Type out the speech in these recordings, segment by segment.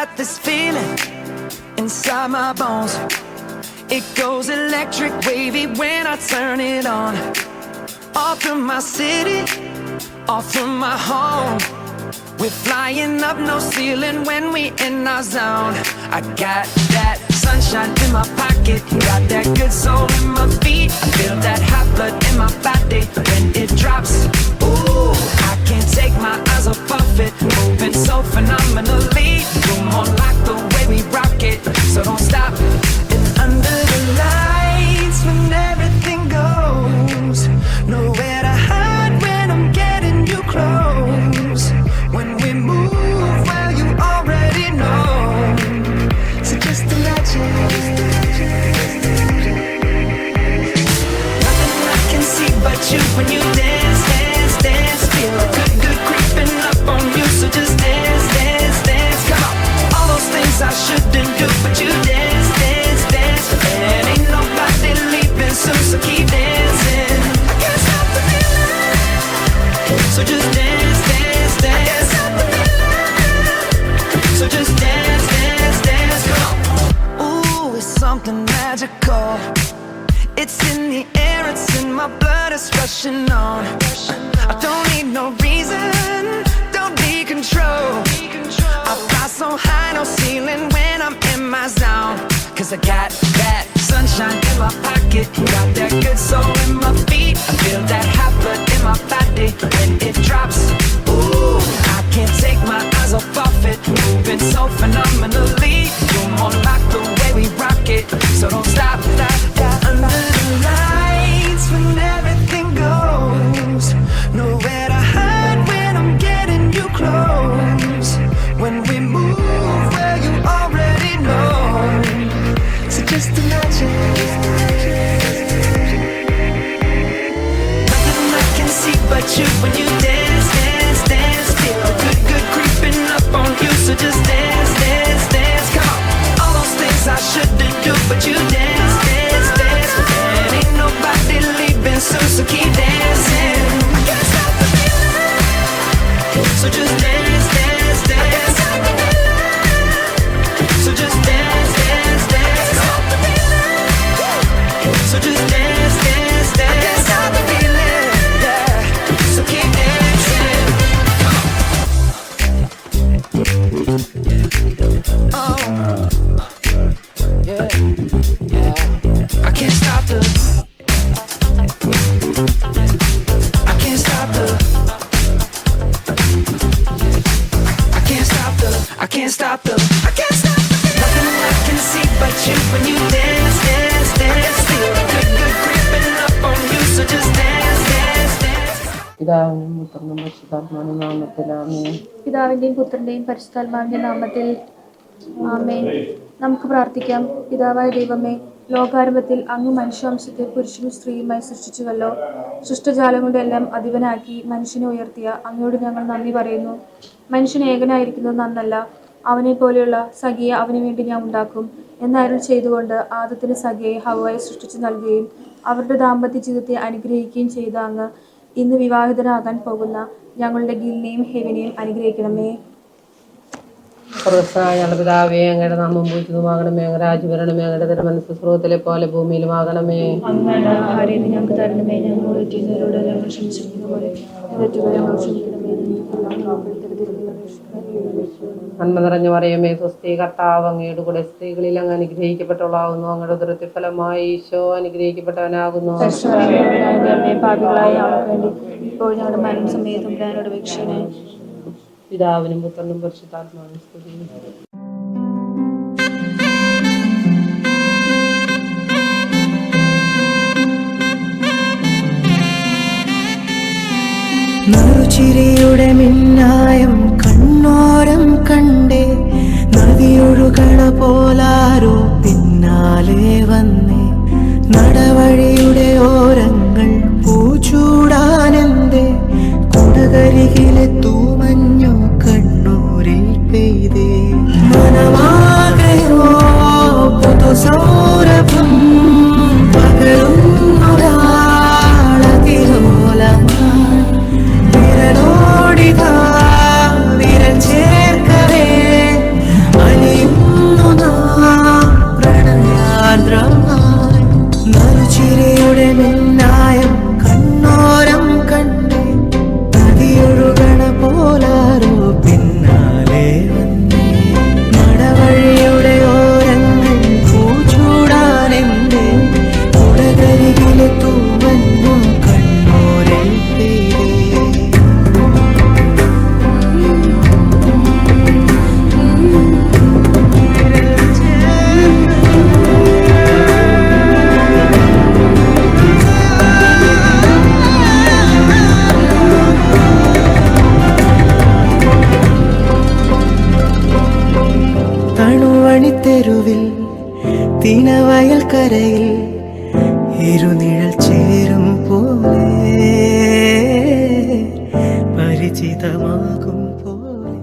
got this feeling inside my bones. It goes electric wavy when I turn it on. All through my city, all through my home. We're flying up, no ceiling when we in our zone. I got that sunshine in my pocket, got that good soul in my feet. I feel that hot blood in my body when it drops. Ooh, I can't take my eyes off of it, moving so phenomenally. You're more like the way we rock it, so don't stop. And under the lights when everything goes, nowhere to hide when I'm getting you close. When we move, well, you already know. So just imagine. Nothing I can see but you when you dance, dance, dance. Feel good, good creeping up on you. So just dance, dance, dance. Come on. All those things I shouldn't do, but you dance, dance, dance. And ain't nobody leaving soon, so keep dancing. I can't stop the feeling. So just dance, dance, dance. So just dance, dance, dance, come on. Ooh, it's something magical. It's in the air, it's in my blood, it's rushing on. I don't need no reason, don't need control. I fly so high, no ceiling when I'm in my zone. Cause I got that sunshine in my pocket, got that good soul in my feet. I feel that hot blood in my body when it drops. Ooh, I can't take my eyes off of it, moving so phenomenally. You're more like the way we rock it, so don't stop, stop, stop. Under the lights when everything goes, nowhere to hide when I'm getting you close. When we move, well, you already know. So just imagine. Nothing I can see but you when you dance, dance, dance. Feel good, good creeping up on you. So just dance, dance, dance. Come on. All those things I shouldn't do, but you dance, dance, dance. And ain't nobody leaving soon, so keep dancing. I can't stop the feeling. So just dance, dance, dance. So just dance, dance, dance. So just dance, dance, dance. I can't stop the feeling, yeah. So keep dancing. Oh, yeah, yeah. I can't stop the. I can't stop the. I can't stop the. I can't stop the. I can't stop the. Nothing I can see but you when you dance, dance, dance. Feel good, good creeping up on you, so just dance, dance, dance. പിതാവിനും പുത്രനും പരിശുദ്ധാത്മാവിന്റെ നാമത്തിൽ ആമേൻ. പിതാവിന്റെയും പുത്രന്റെയും പരിശുദ്ധാത്മാവിന്റെ നാമത്തിൽ ആമേൻ. നമുക്ക് പ്രാർത്ഥിക്കാം. പിതാവായ ദൈവമേ, ലോകാരംഭത്തിൽ അങ്ങ് മനുഷ്യവംശത്തെ പുരുഷനും സ്ത്രീയുമായി സൃഷ്ടിച്ചുവല്ലോ. സൃഷ്ടജാലങ്ങളുടെ എല്ലാം അധിപനാക്കി മനുഷ്യനെ ഉയർത്തിയ അങ്ങയോട് ഞങ്ങൾ നന്ദി പറയുന്നു. മനുഷ്യൻ ഏകനായിരിക്കുന്നത് നന്നല്ല, അവനെ പോലെയുള്ള സഖിയെ അവന് വേണ്ടി ഞാൻ ഉണ്ടാക്കും എന്നരുൾ ചെയ്തുകൊണ്ട് ആദത്തിന് സഖിയെ ഹവ്വയെ സൃഷ്ടിച്ചു നൽകുകയും അവരുടെ ദാമ്പത്യ ജീവിതത്തെ അനുഗ്രഹിക്കുകയും ചെയ്ത അങ്ങ് ഇന്ന് വിവാഹിതരാകാൻ പോകുന്ന ഞങ്ങളുടെ ഗിലിനെയും ഹെവിനെയും അനുഗ്രഹിക്കണമേ. സ്വർഗ്ഗസ്ഥനായ ഞങ്ങളുടെ പിതാവേ, അങ്ങയുടെ നാമം പൂജിതമാകണമേ, അങ്ങയുടെ രാജ്യം വരണമേ, അങ്ങയുടെ തിരുമനസ്സ് സ്വർഗ്ഗത്തിലെ പോലെ ഭൂമിയിലുമാകണമേ. അങ്ങയുടെ ആഹാരം ഞങ്ങൾക്ക് തരണമേ, ഞങ്ങളോട് ചെയ്യുന്നവരോട് ഞങ്ങൾ ക്ഷമിച്ചിരിക്കുന്ന പോലെ തെറ്റുകൾ ഞങ്ങൾ ക്ഷമിക്കണമേ. നന്മ നിറഞ്ഞ മറിയമേ, സ്വസ്തി, കർത്താവ് അങ്ങയുടെ കൂടെ സ്ത്രീകളിൽ അങ്ങ് അനുഗ്രഹിക്കപ്പെട്ടവളാകുന്നു. അങ്ങയുടെ ഉദരത്തിൽ ഫലമായി ഈശോ അനുഗ്രഹിക്കപ്പെട്ടവനാകുന്നു. പാപികളായ ഞങ്ങൾക്ക് വേണ്ടി ഇപ്പോൾ ഞങ്ങളുടെ മരണസമയത്തും ഞാനോട് അപേക്ഷിക്കണമേ. പിതാവിനും പുത്രനും പരിശുദ്ധാത്മാവിനും സ്തുതി. നറുചിരിയുടെ മിന്നായം കണ്ണോരം കണ്ടേ, നദിയൊഴുകണ പോലാരോ പിന്നാലെ വന്നേ. നടവഴിയുടെ ഓരങ്ങൾ പൂച്ചൂടാനെന്തേ, കുടകരികിലെ തൂമഞ്ഞു കണ്ണൂരിൽ പെയ്തേ. മനമാകയോ പുതുസൗരഭം പകരും വിരൽ ചേർക്കവേ കരയിൽ ഇരുനിഴൽ ചേരും പോലെ പരിചിതമാകും പോലെ.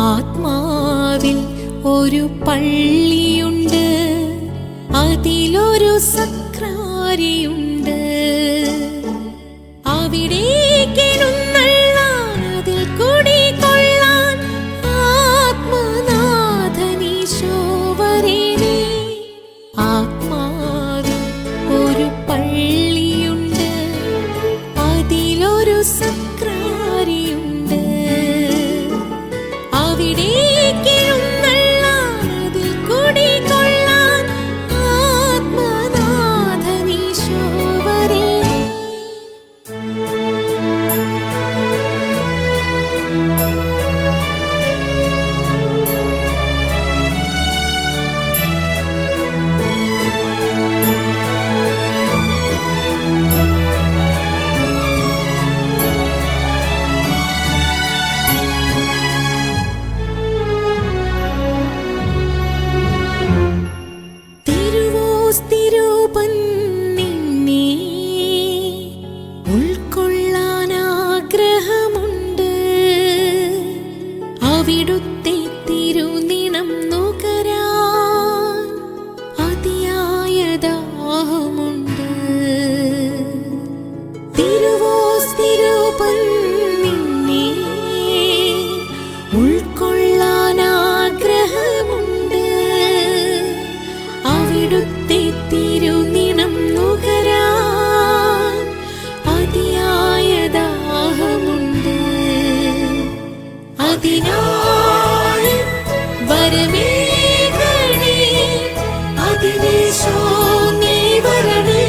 ആത്മാവിൽ ഒരു പള്ളിയുണ്ട്, അതിലൊരു സക്രാരിയുണ്ട്. അവിടേക്കെഴുന്നള്ളാൻ അതിൽ കുടികൊള്ളാൻ ആത്മനാഥനീശോ വരേണേ. ആത്മാവിൽ ഒരു പള്ളിയുണ്ട്, അതിലൊരു സക്രാരിയുണ്ട്. അവിടേക്കെഴുന്നള്ളാൻ അതിൽ കുടികൊള്ളാൻ ആത്മനാഥനീശോ വരേണേ. തിരുവോസ്തിരൂപൻ നിന്നെ ഉൾക്കൊള്ളാൻ ആഗ്രഹമുണ്ട്. അവിടുത്തെ തിരുനിണം നുകരാൻ അതിയായ ദാഹമുണ്ട്. തിരുവോസ്തിരൂപൻ നിന്നെ ഉൾക്കൊള്ളാൻ ആഗ്രഹമുണ്ട്. അവിടുത്തെ തിരുനിണം നുകരാൻ അതിയായ ദാഹമുണ്ട്. അതിനായി വരമേകണേ, അതിനേശോ നീ വരണേ.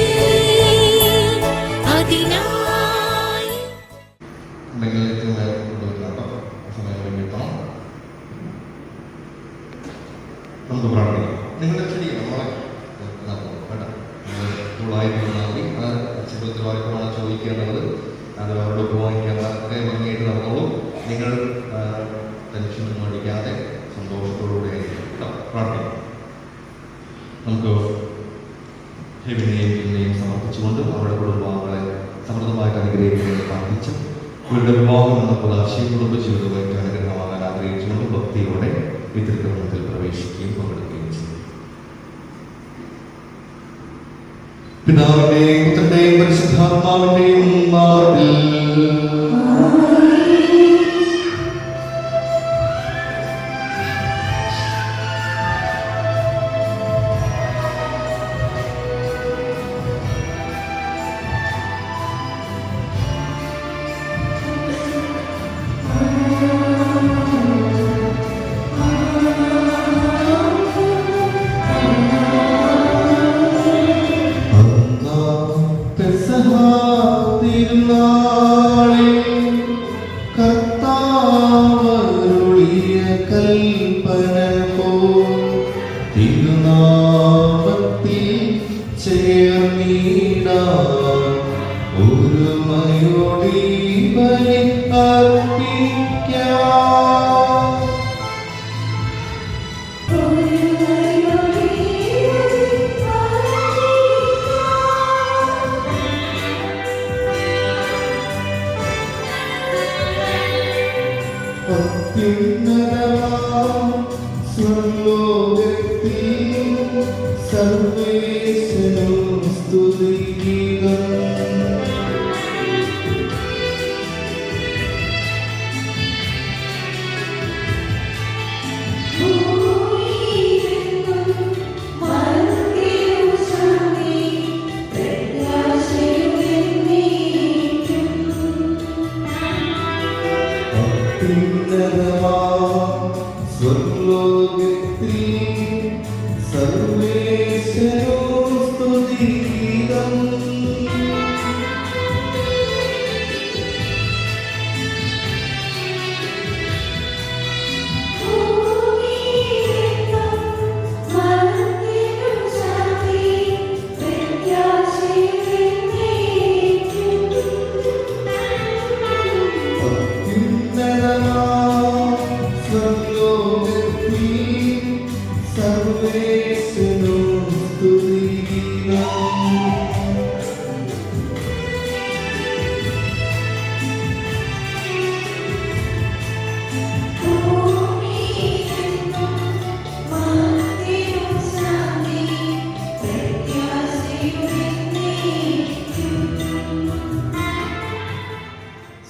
അതിനായി നമുക്ക് പ്രാർത്ഥിക്കാം. നിങ്ങളുടെ ക്ഷണിക്കണം നമ്മളെ കേട്ടോ. ശിബിരത്തിൽ വായ്പമാണ് ചോദിക്കേണ്ടത്, അത് അവരോട് വാങ്ങിക്കേണ്ട അതേ ഭംഗിയായിട്ട് നടന്നോളൂ. നിങ്ങൾ ടെൻഷനൊന്നും അടിക്കാതെ സന്തോഷത്തോടുകൂടെ പ്രാർത്ഥിക്കാം. നമുക്ക് ഹെവിനെയും സമർപ്പിച്ചുകൊണ്ട് അവരുടെ കുടുംബാംഗങ്ങളെ സമൃദ്ധമായിട്ട് അനുഗ്രഹിക്കുന്നതിന് പ്രാർത്ഥിച്ചു. ഇവരുടെ വിവാഹം എന്ന പ്രദാശയും കുടുംബജീവിതമായിട്ട് അനുഗ്രഹമാകാൻ ആഗ്രഹിച്ചുകൊണ്ട് ഭക്തിയോടെ പിതൃക്രമത്തിൽ പ്രവേശിക്കുകയും പങ്കെടുക്കുകയും ചെയ്തു. പിതാവിന്റെയും പുത്രന്റെയും പരിശുദ്ധാത്മാവിന്റെയും നാമത്തിൽ തിരുനാളിൽ അത്യുന്നതമാം സ്വർലോകത്തിൽ സർവേശ്വരോ സ്തുതിഗീതം. അത്യുന്നതമാം സ്വർലോകത്തിൽ സർവേശ്വരോ സ്തുതിഗീതം. സർവേശ്വരോ സ്തുതിഗീതം.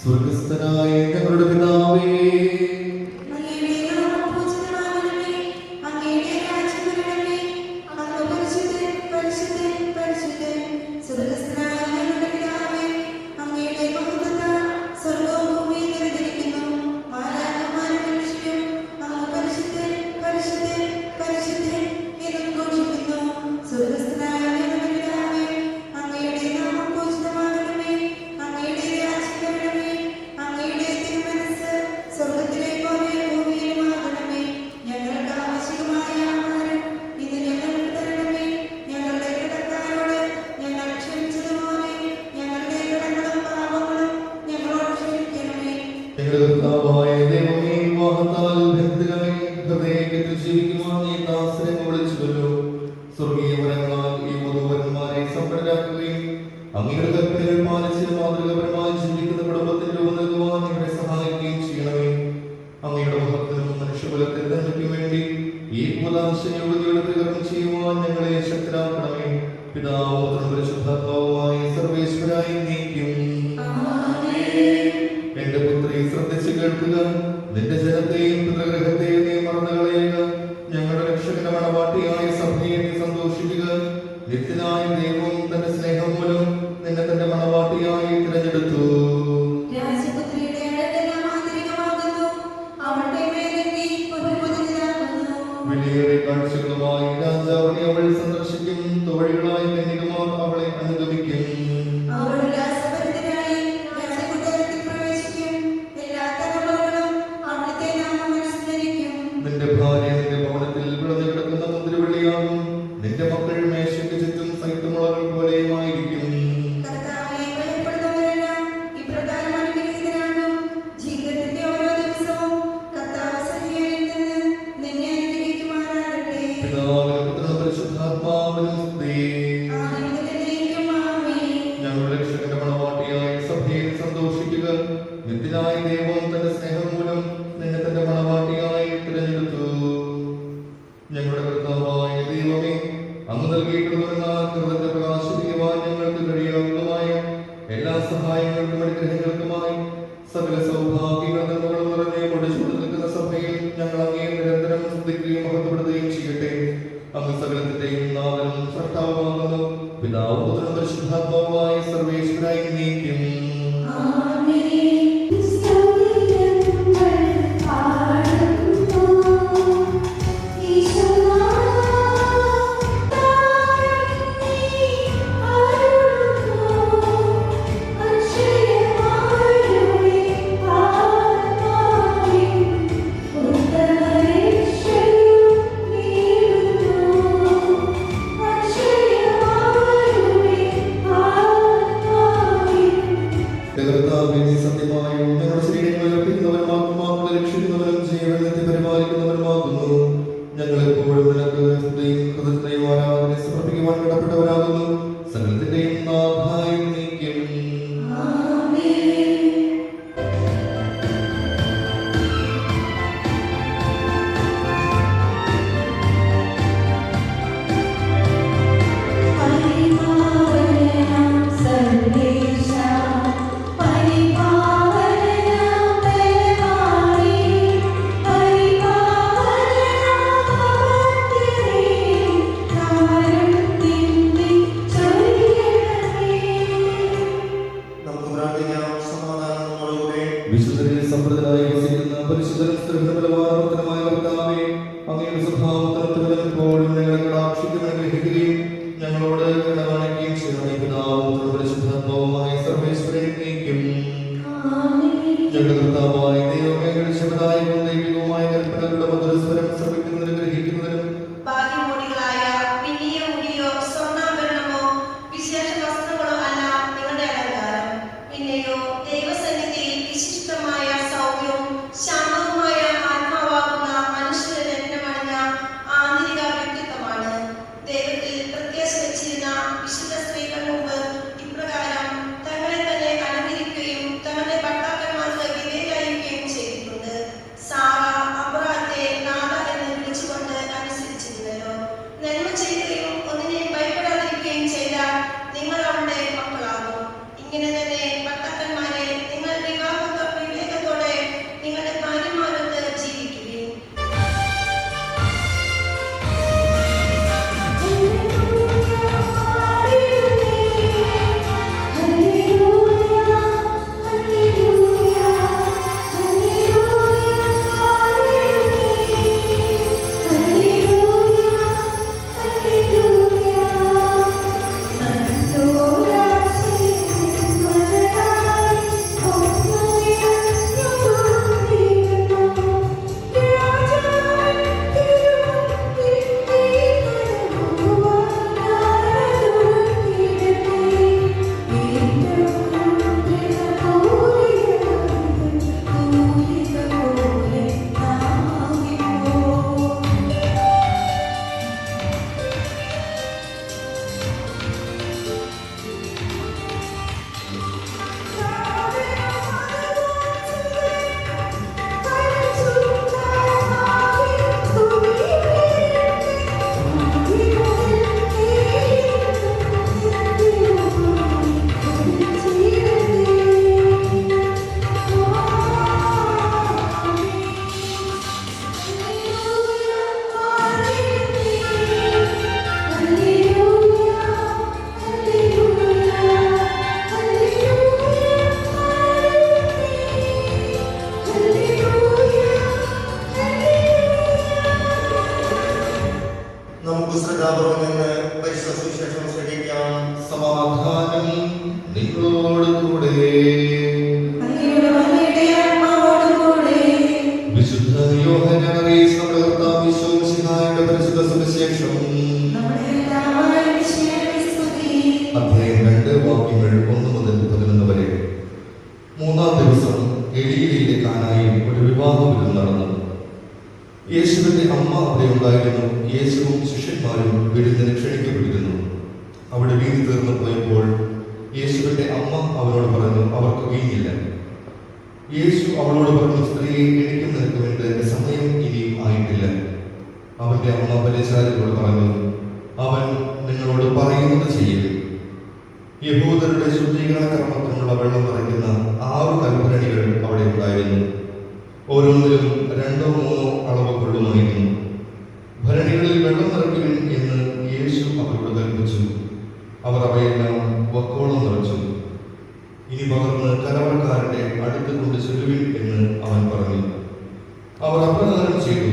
സ്വർഗസ്ഥനായ ഞങ്ങളുടെ പിതാവേ, ഞങ്ങളുടെ കർത്താവായ ദൈവമേ, വിവാഹത്താൽ ബന്ധിതമേ ഹൃദയത്തിൽ ജീവിക്കുവാൻ നീ ദാസനെ വിളിച്ചുവല്ലോ. സ്വർഗീയ വരങ്ങളാൽ ഈ വധൂവരന്മാരെ സമ്പന്നരാക്കുകയും അങ്ങയുടെ കൽപ്പനകൾ പാലിച്ച് മാതൃകപരമായി ജീവിക്കുന്ന കുടുംബത്തിൽ രൂപം നൽകുവാൻ ഞങ്ങളെ സഹായിക്കുകയും ചെയ്യണമേ. അങ്ങയുടെ മഹത്വനും മനുഷ്യകുലത്തെ നന്മയ്ക്കും വേണ്ടി ഈ യുവതിയുടെ പ്രകടനം ചെയ്യുവാൻ ഞങ്ങളെ ശക്തരാക്കണമേ. പിതാവും പരിശുദ്ധാത്മാവുമായ സർവേശ്വരായി നീക്കും. എന്റെ പുത്രി ശ്രദ്ധിച്ച് കേൾക്കുക, നിന്റെ ജനത്തെയും പിതൃഗ്രഹത്തെയും നീ മറന്നു കളയുക. ഞങ്ങളുടെ രക്ഷകന്റെ മണവാട്ടിയായ സഭയെ നീ സന്തോഷിക്കുക. നിത്യനായ ദൈവം തന്റെ സ്നേഹം മൂലം നിന്നെ തന്റെ മണവാട്ടിയായി തിരഞ്ഞെടുത്തു. വലിയേറെ കാഴ്ചകളുമായി രാജാവിനെ അവൾ സന്ദർശിക്കും. തോഴികളായി കന്യകമാർ അവളെ അനുഗമിക്കും. നിന്റെ ഭാര്യ നിന്റെ ഭവനത്തിൽ വിളഞ്ഞു കിടക്കുന്ന മുന്തിരിവള്ളിയാകും. നിന്റെ മക്കൾ മേശയ്ക്ക് ചുറ്റും സൈത്തുമുളകൾ പോലെയുമായിരിക്കും. ഞങ്ങളുടെ രക്ഷകന്റെ മണവാട്ടിയായ സഭയിൽ സന്തോഷിക്കുക. നിത്യനായ ദൈവം തന്റെ സ്നേഹം മൂലം നിന്നെ തന്റെ മണവാട്ടിയായി തിരഞ്ഞെടുത്തു. ഞങ്ങളുടെ കർത്താവായ ദൈവമേ, അങ്ങ് നൽകിയിട്ടുള്ള കൃതജ്ഞത പ്രകാശിപ്പിക്കുവാൻ ഞങ്ങൾക്ക് കഴിയാവുന്നതുമായ എല്ലാ സഹായങ്ങൾക്കും അനുഗ്രഹങ്ങൾക്കുമായി സകല സൗഭാഗ്യങ്ങൾ നന്മകളും നിറഞ്ഞ് പൊടിച്ചുകൊണ്ട് നിൽക്കുന്ന സഭയിൽ ഞങ്ങൾ അങ്ങേ നിരന്തരം സ്തുതിക്കുകയും മഹത്വപ്പെടുത്തുകയും ചെയ്യട്ടെ. അങ്ങ് സകലത്തിന്റെയും നാഥനും സൃഷ്ടാവുമാകുന്നു. പിതാവും പുത്രനും പരിശുദ്ധാത്മാവുമായ സർവേശ്വരായി നീക്കും. സത്യമായും ഞങ്ങളുടെ ശരീരങ്ങളെ അർപ്പിക്കുന്നവരും ആത്മാക്കളെ രക്ഷിക്കുന്നവരും ജീവനെ പരിപാലിക്കുന്നവരുമാകുന്നു. ഞങ്ങളെപ്പോഴും നിനക്ക് ഹൃദയത്തെയും ആരാധന സമർപ്പിക്കുവാൻ കടപ്പെട്ടവരാകുന്നു. സകലത്തിന്റെയും നാഥായി നീക്കും. അങ്ങയുടെ സ്വഭാവത്തിലെപ്പോഴും ഞങ്ങളെ കടാക്ഷിക്കുന്ന ഗ്രഹിക്കുകയും ഞങ്ങളോട് ഇടപെടുകയും ചെയ്യുന്ന പിതാവും പരിശുദ്ധാത്മാവുമായ സർവേശ്വരനേക്കും ഞങ്ങളുടെ കർത്താവായ ദൈവമേ, ക്ഷമതായ ദൈവികവുമായ കൽപ്പനകളുടെ മധുരസ്വരം ശ്രമിക്കുന്നതിനും ഗ്രഹിക്കുന്നതിനും ഭാഗ്യമോടികളായ പിന്നിയോ മുടിയോ സ്വർണ്ണാഭരണമോ വിശേഷ വസ്ത്രങ്ങളോ അല്ല നിങ്ങളുടെ അലങ്കാരം. പിന്നെയോ ദൈവസന്നിധിയിൽ വിശിഷ്ടമായ സൗമ്യവും ശാന്തവുമായ ആത്മാവാകുന്ന മനുഷ്യരുടെ രത്നമണിഞ്ഞ ആന്തരിക വ്യക്തിത്വമാണ്. ദൈവത്തിൽ പ്രത്യാശ വെച്ചിരുന്ന വിശുദ്ധ സ്ത്രീകൾ മുമ്പ് ഇപ്രകാരം തങ്ങളെ തന്നെ അലങ്കരിക്കുകയും തങ്ങളുടെ ഭർത്താക്കന്മാർക്ക് വിധേയരായിരിക്കുകയും ചെയ്തിട്ടുണ്ട്. സാറ അബ്രാത്തെ നാഥ എന്ന് വിളിച്ചുകൊണ്ട് അനുസരിച്ചിരുന്നല്ലോ. നന്മ ചെയ്യുകയും ഒന്നിനെ ഭയപ്പെടാതിരിക്കുകയും ചെയ്താൽ നിങ്ങൾ അവളുടെ മക്കളാകും. ഇങ്ങനെ തന്നെ ഭർത്താക്കന്മാരെ, നിങ്ങൾ വിവേകത്തോടെ നിങ്ങളുടെ ഭാര്യമാരൊത്ത് ജീവിക്കുകയും നമുക്ക് ശ്രദ്ധാപൂർവം നിന്ന് പരിശുദ്ധ സുവിശേഷം ശ്രദ്ധിക്കാം. സമാധാനം നിങ്ങളോട് കൂടെ. വിശുദ്ധ യോഹന്നാൻ അറിയിച്ച നമ്മുടെ കർത്താവ് യേശുമിശിഹായുടെ പരിശുദ്ധ സുവിശേഷം അധ്യായം 2 വാക്യങ്ങൾ 1 മുതൽ 11 വരെ. 3-ാം ദിവസം ഗലീലയിലെ കാനായിൽ ഒരു വിവാഹ വിരുന്ന് നടന്നു. യേശുവിന്റെ അമ്മ അവിടെ ഉണ്ടായിരുന്നു. യേശുവും ശിഷ്യന്മാരും വിരുന്നിന് ക്ഷണിക്കപ്പെട്ടിരുന്നു. അവിടെ വീഞ്ഞ് തീർന്നു പോയപ്പോൾ യേശുവിന്റെ അമ്മ അവരോട് പറഞ്ഞു, അവർക്ക് വീഞ്ഞില്ല. യേശു അവളോട് പറഞ്ഞു, സ്ത്രീയെ, എനിക്കും നിനക്കും എന്ത്? എന്റെ സമയം ഇനിയും ആയിട്ടില്ല. അവന്റെ അമ്മ പരിചാരകരോട് പറഞ്ഞു, അവൻ നിങ്ങളോട് പറയുന്നത് ചെയ്യരുത്. യഹൂദരുടെ ശുദ്ധീകരണ കർമ്മത്തിനുള്ള വെള്ളം നിറയ്ക്കുന്ന 6 കൽഭരണികൾ അവിടെ ഉണ്ടായിരുന്നു. ഓരോന്നിലും 2-3 അളവ് കൊള്ളുമായിരുന്നു. ഭരണികളിൽ വെള്ളം നിറയ്ക്കുവിൻ എന്ന് യേശു അവരോട് കൽപ്പിച്ചു. അവർ അവയെല്ലാം വക്കോളം നിറച്ചു. ഇനി പകർന്ന് കലവറക്കാരന്റെ അടുത്ത് കൊണ്ട് ചെല്ലുവിൻ എന്ന് അവൻ പറഞ്ഞു. അവർ അപ്രകാരം ചെയ്തു.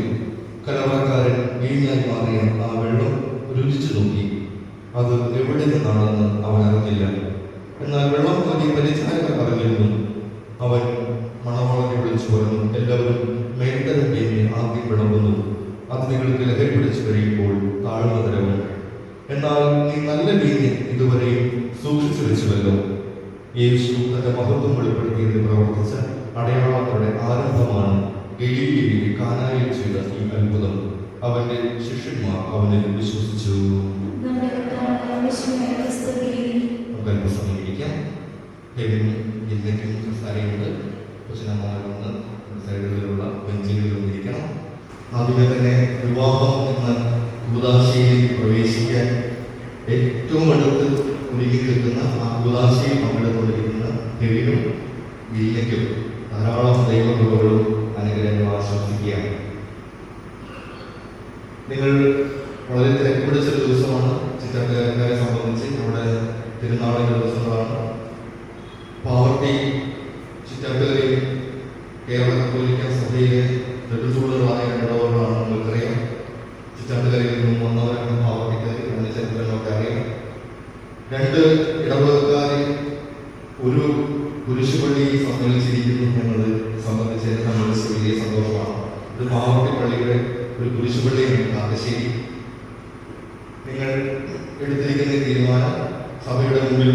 കലവറക്കാരൻ വീഞ്ഞായി മാറിയ ആ വെള്ളം രുചിച്ചു നോക്കി. അത് എവിടെ നിന്നാണെന്ന് അവൻ അറിഞ്ഞില്ല. എന്നാൽ വെള്ളം കോരി പരിചാരകർ അറിഞ്ഞിരുന്നു. അവൻ മണവാളനെ വിളിച്ചു പറഞ്ഞു, എല്ലാവരും മേൽത്തരം വീഞ്ഞ് ആദ്യം വിളമ്പുന്നു. അത് നിങ്ങൾക്ക് ലഹരി പിടിച്ചു കഴിയുമ്പോൾ താഴ്ന്ന തരവും. എന്നാൽ നീ നല്ല വീഞ്ഞ് ഇതുവരെയും സൂക്ഷിച്ചു വെച്ചുവല്ലോ. യേശു തന്റെ മഹത്വം വെളിപ്പെടുത്തിയതിന് പ്രവർത്തിച്ച അടയാളങ്ങളുടെ ആരംഭമാണ് ഗലീലയിലെ കാനായിൽ ചെയ്ത ഈ അത്ഭുതം. അവന്റെ ശിഷ്യന്മാർ അവനിൽ വിശ്വസിച്ചു. നമുക്ക് സമീപിക്കാം. ഇന്നേക്കും സാരിയുണ്ട്. കൊച്ചിനമ്മമാരൊന്ന് സൈഡുകളിലുള്ള ബെഞ്ചുകളിൽ ഇരിക്കണം. ആദ്യമേ തന്നെ വിവാഹം എന്ന കൂദാശയിലേക്ക് പ്രവേശിക്കാൻ ഏറ്റവും അടുത്ത് ഒരുങ്ങി നിൽക്കുന്ന ആ കൂദാശയിൽ പങ്കെടുത്തുകൊണ്ടിരിക്കുന്ന ഹെവിനും വീലയ്ക്കും ധാരാളം ദൈവകൃപകളും അനുഗ്രഹങ്ങളും ആശംസിക്കുകയാണ്. നിങ്ങൾ വളരെ തിരക്ക് പിടിച്ചൊരു ദിവസമാണ്. ചിത്രകാരെ സംബന്ധിച്ച് നമ്മുടെ തിരുനാളിൻ്റെ ദിവസങ്ങളാണ്. പാവർട്ടി ചിറ്റപ്പേരെയും കേരള കത്തോലിക്ക സഭയിലെ നെടുന്തൂണുകളായ ഇടവകളാണ് നിങ്ങൾക്കറിയാം. ഒരു പാവട്ടി പള്ളിയുടെ ഒരു കുരിശുപള്ളിയാണ് കാക്കശ്ശേരി. നിങ്ങൾ എടുത്തിരിക്കുന്ന തീരുമാനം സഭയുടെ മുമ്പിൽ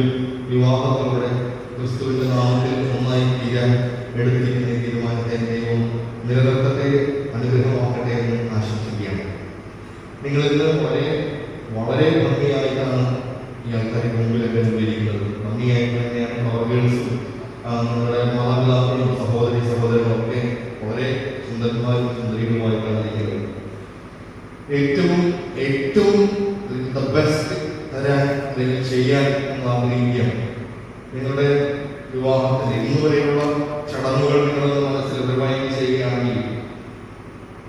വിവാഹത്തിലൂടെ ക്രിസ്തുവിന്റെ നാമത്തിൽ ഒന്നായി തീരാൻ എടുത്തിരിക്കുന്ന തീരുമാനത്തെ ദൈവം നിലനിർത്തത്തെ അനുഗ്രഹമാക്കട്ടെ എന്ന് ആശംസിക്കുകയാണ്. നിങ്ങളിന്ന് വളരെ ഭംഗിയായിട്ടാണ് ഈ ആൾക്കാർക്ക് മുമ്പിലൊക്കെ മുമ്പിരിക്കുന്നത്. ഭംഗിയായിട്ട് തന്നെയാണ് പവർഗേൾസും നമ്മുടെ മാതാപിതാക്കളും സഹോദരങ്ങളും ഒക്കെ വളരെ സുന്ദരന്മാരും സുന്ദരികളുമായിട്ടാണ് ഇരിക്കുന്നത്. ഏറ്റവും ദ ബെസ്റ്റ് തരാൻ നിങ്ങൾ ചെയ്യാൻ എന്ന് ആഗ്രഹിക്കുകയാണ്. നിങ്ങളുടെ വിവാഹത്തിന് ഇന്നുവരെയുള്ള ചടങ്ങുകൾ നിങ്ങളുടെ മനസ്സിൽ റിവൈൻഡ് ചെയ്യുകയാണെങ്കിൽ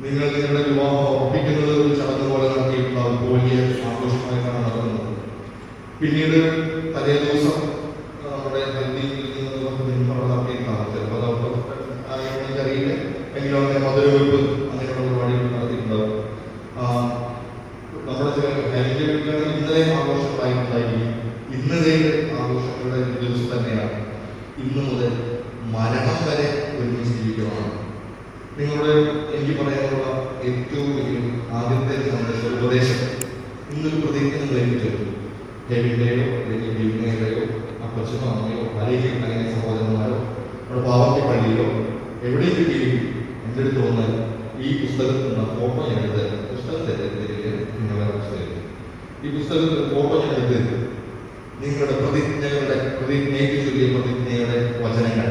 നിങ്ങൾ നിങ്ങളുടെ വിവാഹം ഉറപ്പിക്കുന്നത് ഒരു ചടങ്ങ് പോലെ നടത്തിയിട്ടുണ്ടാവും. വലിയ ആഘോഷമായിട്ടാണ് നടക്കുന്നത്. പിന്നീട് തലേ ദിവസം നമ്മുടെ നടത്തിയിട്ടുണ്ടാവും. ചിലപ്പോൾ എനിക്കറിയില്ല, എങ്കിലും അങ്ങനെ മധുരവെപ്പ് അങ്ങനെയുള്ള പരിപാടികൾ നടത്തിയിട്ടുണ്ടാവും. നമ്മുടെ എൻ്റെ വീട്ടിലാണ് ഇന്നലെ ആഘോഷങ്ങളായിട്ടുണ്ടായിരിക്കും. ഇന്നലെ ആഘോഷങ്ങളുടെ ദിവസം തന്നെയാണ്. ഇന്നു മുതൽ മരണം വരെ ഒരുമിച്ച് ജീവിക്കുകയാണ്. നിങ്ങളുടെ എനിക്ക് പറയാനുള്ള ഏറ്റവും വലിയ ആദ്യത്തെ സന്ദേശം ഉപദേശം, ഇന്നൊരു പ്രതിജ്ഞ നിങ്ങൾ ഏൽപ്പിച്ചു. ഹെവിൻ്റെയോ അല്ലെങ്കിൽ ബിവിനെയോ അപ്പച്ചനോ അമ്മയോ അല്ലെങ്കിൽ സഹോദരന്മാരോ നമ്മുടെ പാവത്തി പള്ളിയിലോ എവിടെയും കിട്ടിയിരിക്കും. എൻ്റെ അടുത്ത് വന്നാൽ ഈ പുസ്തകത്തിൽ നിന്ന് ഫോട്ടോ ഞാൻ എടുത്ത് ഈ പുസ്തകത്തിൽ ഫോട്ടോ ഞാൻ എടുത്ത് നിങ്ങളുടെ പ്രതിജ്ഞയ്ക്ക് ചൊല്ലിയ പ്രതിജ്ഞയുടെ വചനങ്ങൾ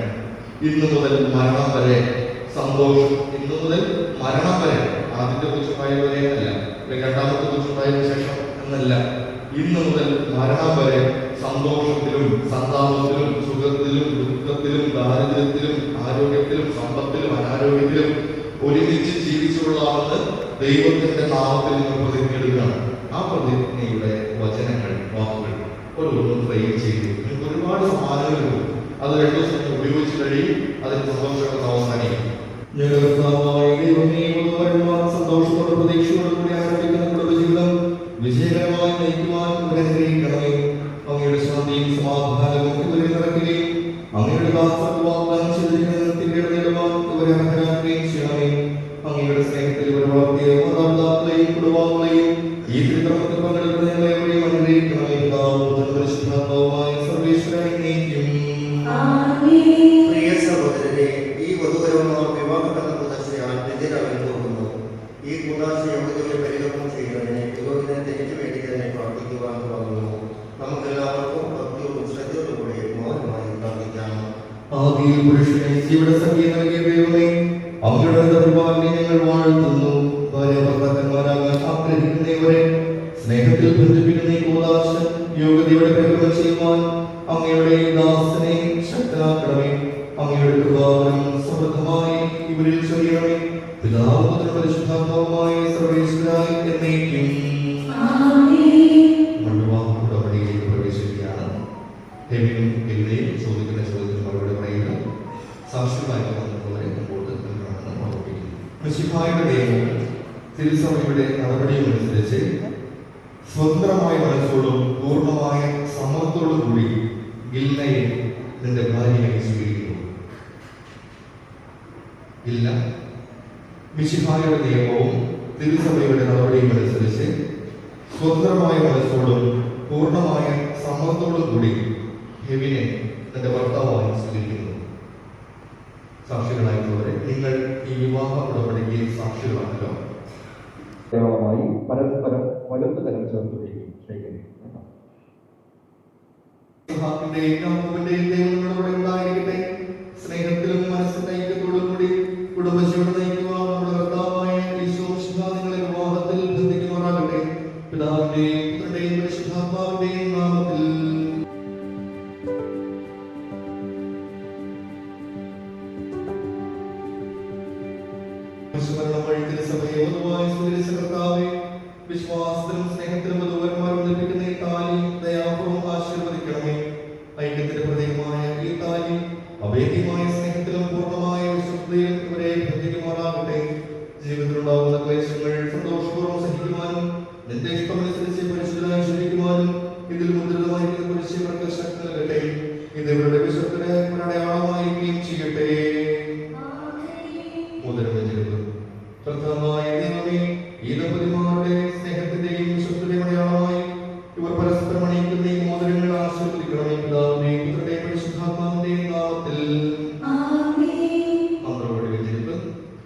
ഇന്നു മുതൽ മരണം വരെ സന്തോഷം. ഇന്നു മുതൽ മരണം വരെ, ആദ്യത്തെ കൊച്ചുണ്ടായ വരെയല്ല, രണ്ടാമത്തെ കൊച്ചുണ്ടായതിനു ശേഷം എന്നല്ല, ഇന്നു മുതൽ മരണം വരെ സന്തോഷത്തിലും സന്താപത്തിലും സുഖത്തിലും ദുഃഖത്തിലും ദാരിദ്ര്യത്തിലും ആരോഗ്യത്തിലും സമ്പത്തിലും അനാരോഗ്യത്തിലും ഒരുമിച്ച് ജീവിച്ചുകൊള്ളാമെന്ന് ദൈവത്തിന്റെ നാമത്തിൽ നിങ്ങൾ പ്രതിജ്ഞ എടുക്കുകയാണ്. ആ പ്രതിജ്ഞയുടെ വചനങ്ങൾ, വാക്കുകൾ ഓരോന്നും ഫ്രെയിം ചെയ്തു. നിങ്ങൾക്ക് ഒരുപാട് സമ്മാനങ്ങളുണ്ട്. അത് 2 ദിവസം ഉപയോഗിച്ച് കഴിയും. അതിന് സന്തോഷമൊക്കെ അവസാനിക്കും. സന്തോഷത്തോടെ പ്രതീക്ഷയോടുകൂടി ആരംഭിക്കുന്ന കുടുംബജീവിതം വിജയകരമായി നയിക്കുവാൻ അനുഗ്രഹിക്കണമേ. അങ്ങയുടെ ശാന്തിയും സമാധാനവും ഇവരെ നിറയ്ക്കുകയും അങ്ങയുടെ ദാസർക്ക് വാഗ്ദാനം ചെയ്തിരിക്കുന്ന തിരികെ നേടുവാൻ ഇവരെ അർഹരാക്കുകയും ചെയ്യണമേ. അങ്ങയുടെ സ്നേഹത്തിൽ ഇവരെ വളർത്തിയ മാതാപിതാക്കളെയും കുടുംബാംഗങ്ങളെയും ഈ തിരുത്തമത്തിൽ പങ്കെടുക്കുന്ന ഞങ്ങളെയും അനുഗ്രഹിക്കണമേ. പരിശുദ്ധാത്മാവുമായ സർവേശ്വരനെ നയിക്കും. പ്രിയ സഹോദരരെ, ഈ വധുവരന്മാർ വിവാഹബന്ധ കൂതാശയാൽ വിജയരാകാൻ പോകുന്നു. ഈ കൂതാശ യോഗ്യതയെ പരികർമ്മം ചെയ്യുന്നതിനെ പുരോഹിതനത്തിലേക്ക് വേണ്ടി തന്നെ പ്രാർത്ഥിക്കുവാൻ പറഞ്ഞു. നമുക്കെല്ലാവർക്കും ഭക്തിയോടും ശ്രദ്ധയോടും കൂടി മൗനമായി പ്രാർത്ഥിക്കാം. ആദിയിൽ പുരുഷനെ ജീവിത സംഖ്യ നൽകിയ ദൈവമേ, അങ്ങയുടെ പരിപാലനെ ഞങ്ങൾ വാഴ്ത്തുന്നു. ഭാര്യ ഭർത്താക്കന്മാരാകാൻ ആഗ്രഹിക്കുന്നവരെ സ്നേഹത്തിൽ ബന്ധിപ്പിക്കുന്ന ഈ കൂതാശ യോഗ്യതയുടെ പരികർമ്മം ചെയ്യുവാൻ അങ്ങയുടെ ദാസനെ ശക്തനാക്കണമേ. അങ്ങയുടെ കൃപാവരം സമൃദ്ധമായി ഇവരിൽ ചൊരിയണമേ. പിതാവും പരിശുദ്ധാത്മാവുമായ സർവേശ്വരായി എന്നേക്കും. ഉടമ്പടിയിലേക്ക് പ്രവേശിക്കുകയാണ്. ഹെവിനും എല്ലിനെയും ചോദിക്കുന്ന ചോദ്യത്തിന് മറുപടി പറയുക. സാക്ഷ്യമായി വന്നവരെ മുമ്പോട്ട് ഓർമ്മിപ്പിക്കുന്നു. മിശിഹായുടെ നിയമവും തിരുസഭയുടെ നടപടിയും അനുസരിച്ച് സ്വതന്ത്രമായ മനസ്സോടും പൂർണ്ണമായ സമ്മതത്തോടും കൂടി ഗിൽനയെ നിന്റെ ഭാര്യയായി സ്വീകരിക്കുന്നു. ഇല്ല. മിശിഹായുടെ നിയമവും തിരുസഭയുടെ നടപടിയും അനുസരിച്ച് സ്വതന്ത്രമായ മനസ്സോടും പൂർണ്ണമായ സമ്മതത്തോടും കൂടി ഹെവിനെ തന്റെ ഭർത്താവായി സ്വീകരിക്കുന്നു. സാക്ഷികളായിട്ടുള്ളവരെ, നിങ്ങൾ ഈ വിവാഹ ഉടമ്പടിക്ക് സാക്ഷികളാണല്ലോ. മായി പരസ്പരം വലുത്ത് തരം ചേർത്ത് വയ്ക്കും. ഉണ്ടായിരിക്കട്ടെ. സ്നേഹത്തിലും മനസ്സിന്റെ ഐക്യത്തോടും കൂടി കുടുംബജീവിതം നയിക്കുവാൻ നമ്മുടെ കർത്താവായ യേശു നിങ്ങളെ വിവാഹത്തിൽ ബന്ധിക്കുമാറാകട്ടെ. പിതാവിന്റെയും പുത്രന്റെയും പരിശുദ്ധാത്മാവിന്റെയും നാമത്തിൽ. വിശ്വാസത്തിലും സ്നേഹത്തിലും വധുവരന്മാർ ബന്ധിപ്പിക്കുന്ന ഈ താലി ദയാപൂർവ്വം ആശീർവദിക്കണമേ. ഐക്യത്തിന്റെ പ്രതീകമായ ഈ താലി അഭേദ്യമായ സ്നേഹത്തിലും പൂർണ്ണമായ വിശുദ്ധിയിലും ഇവരെ ബന്ധിക്കുമാറാകട്ടെ. ജീവിതത്തിലുണ്ടാകുന്ന ക്ലേശങ്ങൾ സന്തോഷപൂർവ്വം സഹിക്കുവാനും നിന്റെ ഇഷ്ടമനുസരിച്ച് പരിശുദ്ധരായി ജീവിക്കുവാനും ഇതിൽ മുദ്രിതമായിരിക്കുന്ന കുരിശിവർക്ക് ശക്തി നൽകട്ടെ. ഇത് ഇവരുടെ വിശുദ്ധയുടെ അടയാളമായിരിക്കുകയും ചെയ്യട്ടെ. മോതിരം വെച്ചിരുന്നു കർത്താവായ ദൈവമേ, ഈ ദമ്പതിമാരുടെ സ്നേഹത്തിന്റെയും വിശ്വസ്തതയുടെ അടയാളമായി ഇവർ പരസ്പരം അണിയിക്കുന്ന ഈ മോതിരങ്ങൾ ആശീർവദിക്കണമേ. പിതാവിന്റെയും പുത്രന്റെയും പരിശുദ്ധാത്മാവിന്റെയും നാമത്തിൽ മന്ത്രോട് വെച്ചിരിപ്പ്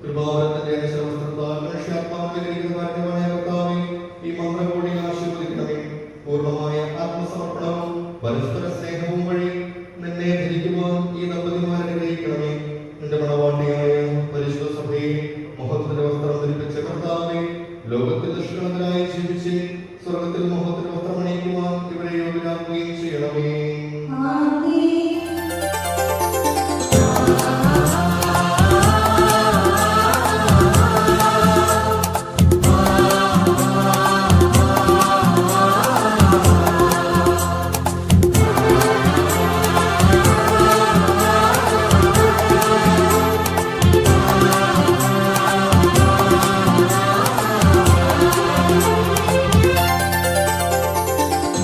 കൃപാവരത്തിന്റെ അനശ്വരവസ്ത്രത്താൽ മനുഷ്യാത്മാവിനെ കാരണമായ കർത്താവേ, ഈ മന്ത്രകോടി ആശീർവദിക്കണമേ. പൂർണ്ണമായ ആത്മസമർപ്പണവും പരസ്പര സ്നേഹവും വഴി നിന്നെ ധരിക്കുവാൻ ഈ ദമ്പതിമാരെ ഗ്രഹിക്കണമേ. നിന്റെ മണവാട്ടിയായ പരിശുദ്ധ സഭയെ മുഖത്തിന്റെ വസ്ത്രം ധരിപ്പിച്ച കർത്താവേ, ലോകത്തിൽ ദുഷ്കൃതരായി ജീവിച്ച് സ്വർഗത്തിൽ മുഖത്തിന്റെ വസ്ത്രം അണിയിക്കുവാൻ ഇവരെ യോഗ്യരാക്കുകയും ചെയ്യണമേ.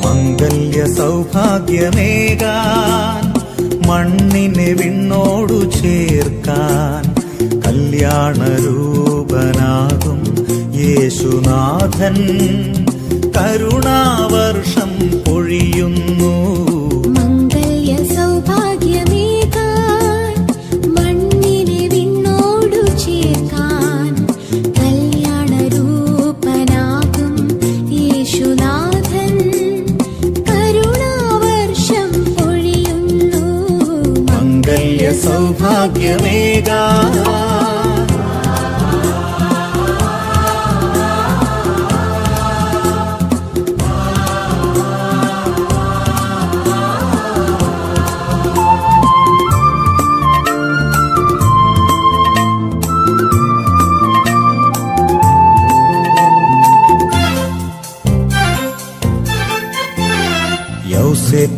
മംഗല്യ സൗഭാഗ്യമേകാൻ മണ്ണിനെ വിണ്ണോടു ചേർക്കാൻ കല്യാണരൂപനാകും യേശുനാഥൻ കരുണാവർഷം പൊഴിയുന്നു. മംഗല്യ സൗഭാഗ്യമേകാൻ മണ്ണിനെ വിണ്ണോടു ചേർക്കാൻ കല്യാണരൂപനാകും യേശുനാഥൻ കരുണാവർഷം പൊഴിയുന്നു. മംഗല്യ സൗഭാഗ്യമേകാൻ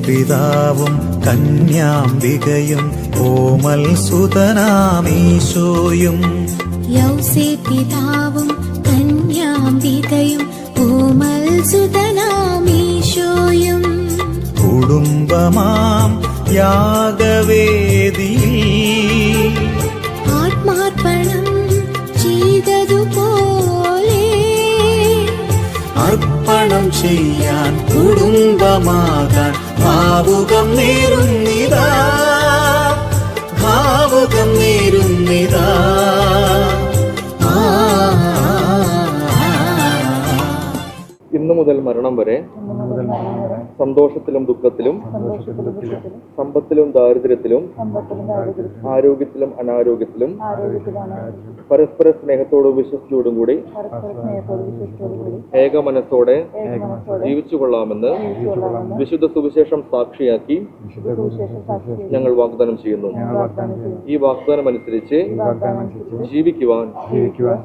പിതാവും കന്യാംബികയും ഓമൽ സുതനാമീശോയും പിതാവും കന്യാംബികയും ഓമൽ സുതനാമീശോയും കുടുംബമാം യാഗവേദിയിൽ ആത്മാർപ്പണം ചെയ്തതുപോലെ അർപ്പണം ചെയ്യാൻ കുടുംബമാകാൻ ഭാവുകം നേരുന്നിതാ, ഭാവുകം നേരുന്നിതാ. ഇന്നു മുതൽ മരണം വരെ സന്തോഷത്തിലും ദുഃഖത്തിലും സമ്പത്തിലും ദാരിദ്ര്യത്തിലും ആരോഗ്യത്തിലും അനാരോഗ്യത്തിലും പരസ്പര സ്നേഹത്തോടും വിശ്വസിച്ചോടും കൂടി ഏക മനസ്സോടെ ജീവിച്ചു കൊള്ളാമെന്ന് വിശുദ്ധ സുവിശേഷം സാക്ഷിയാക്കി ഞങ്ങൾ വാഗ്ദാനം ചെയ്യുന്നു. ഈ വാഗ്ദാനം അനുസരിച്ച് ജീവിക്കുവാൻ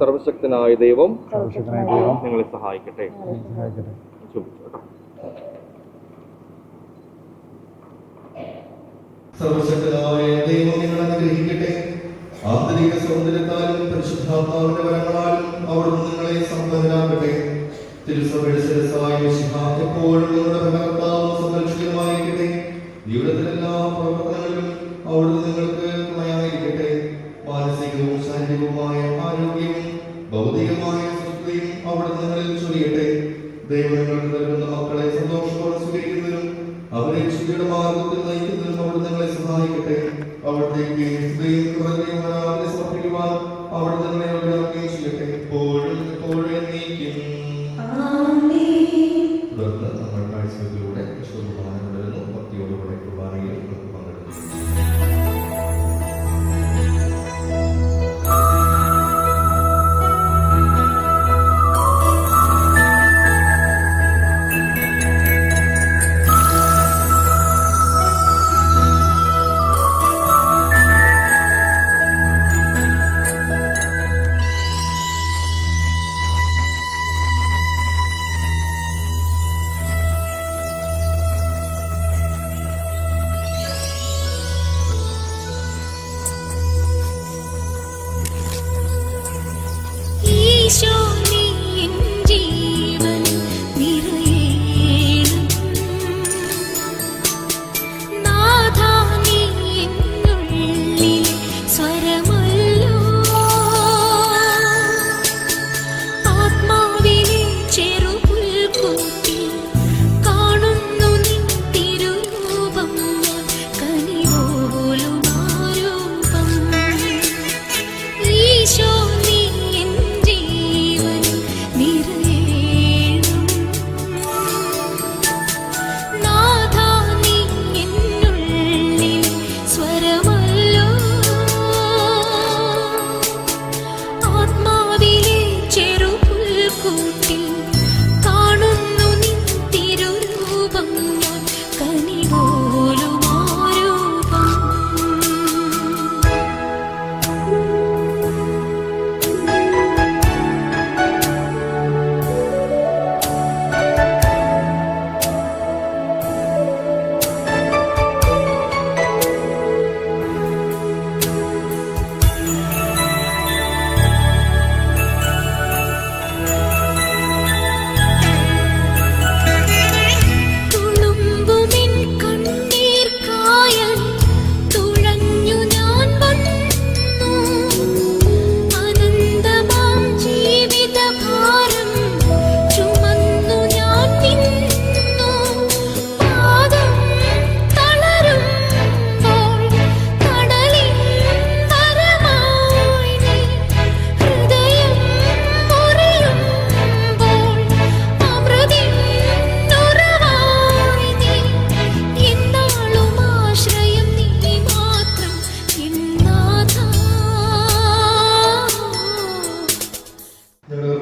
സർവശക്തനായ ദൈവം ഞങ്ങളെ സഹായിക്കട്ടെ. സർവശക്തനായ ദൈവം നിങ്ങളെ അനുഗ്രഹിക്കട്ടെ. ആന്തരിക സൗന്ദര്യത്താലും പരിശുദ്ധാത്മാവിന്റെ വരങ്ങളാലും അവിടുന്ന് നിങ്ങളെ സമ്പന്നരാക്കട്ടെ. തിരുസഭയുടെ ശിരസ്സായ മിശിഹ എപ്പോഴും നിങ്ങളുടെ ഭരണകർത്താവും സംരക്ഷകനുമായിരിക്കട്ടെ. ജീവിതത്തിലെല്ലാ പ്രവർത്തനങ്ങളിലും അവിടുന്ന് നിങ്ങൾക്ക് തുണയായിരിക്കട്ടെ. മാനസികവും ശാരീരികവുമായ ആരോഗ്യവും ഭൗതികമായ സുസ്ഥിതിയും അവിടുന്ന് നിങ്ങളിൽ ചൊരിയട്ടെ. ദൈവം നിങ്ങൾക്ക് നൽകുന്ന മക്കളെ സന്തോഷത്തോടെ സ്വീകരിക്കുന്നതിനും അവരെ ശുദ്ധിയുടെ മാർഗത്തിൽ നയിക്കുന്നതിനും അവിടുന്ന് നിങ്ങളെ സഹായിക്കട്ടെ. അവിടത്തേക്ക് അവരെ സമർപ്പിക്കുവാൻ അവിടുന്ന് നിങ്ങളെ യോഗ്യരാക്കുകയും ചെയ്യട്ടെ. എപ്പോഴും എപ്പോഴും എന്നേക്കും. തുടർന്ന് നമ്മൾ കാഴ്ചകളിലൂടെ വിശ്വകുർബാന തുടരുന്നു. ഭക്തിയോടുകൂടെ കുർബാനയിൽ പങ്കെടുക്കുന്നു.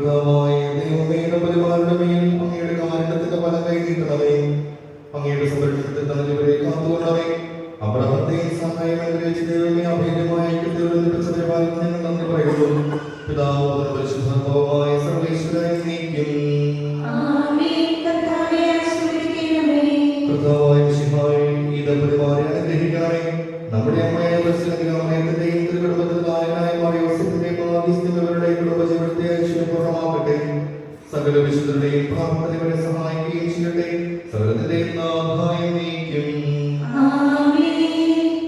കർത്താവായ ദൈവമേ, പരിപാലനയുടെ മേൽ അങ്ങയുടെ കാരുണ്യത്തിന്റെ ഫലം കൈനീട്ടണമേ. അങ്ങയുടെ സംരക്ഷണത്തിൽ തന്നവരെ കാത്തുകൊള്ളണമേ. അബ്രഹത്തെയും സഹായം അനുഗ്രഹിച്ച ദൈവമേ, അഭേദ്യമായ ഐക്യത്തോടെ ലഭിച്ച പരിപാലനം ഞങ്ങൾ നന്ദി പറയുന്നു. പിതാവ് പരിശുദ്ധാത്മാവുമായ സർവ്വേശ്വരൻ നീക്കും. കർത്താവായ മിശിഹായേ, ഈ ദമ്പതിമാരെ അനുഗ്രഹിക്കണമേ. നമ്മുടെ അമ്മയായ പരിശുദ്ധമറിയത്തിന്റെയും തിരുകുടുംബത്തിൽ നായകനായ മറിയോസേപ്പിന്റെയും മാധ്യസ്ഥ്യം കുടുംബജീവിതത്തെ ഐശ്വര്യപൂർണ്ണമാക്കട്ടെ. സകല വിശുദ്ധരുടെയും പ്രാർത്ഥന ഇവരെ സഹായിക്കുകയും ചെയ്യട്ടെ. സകലത്തിന്റെയും നാഥായം നീക്കും.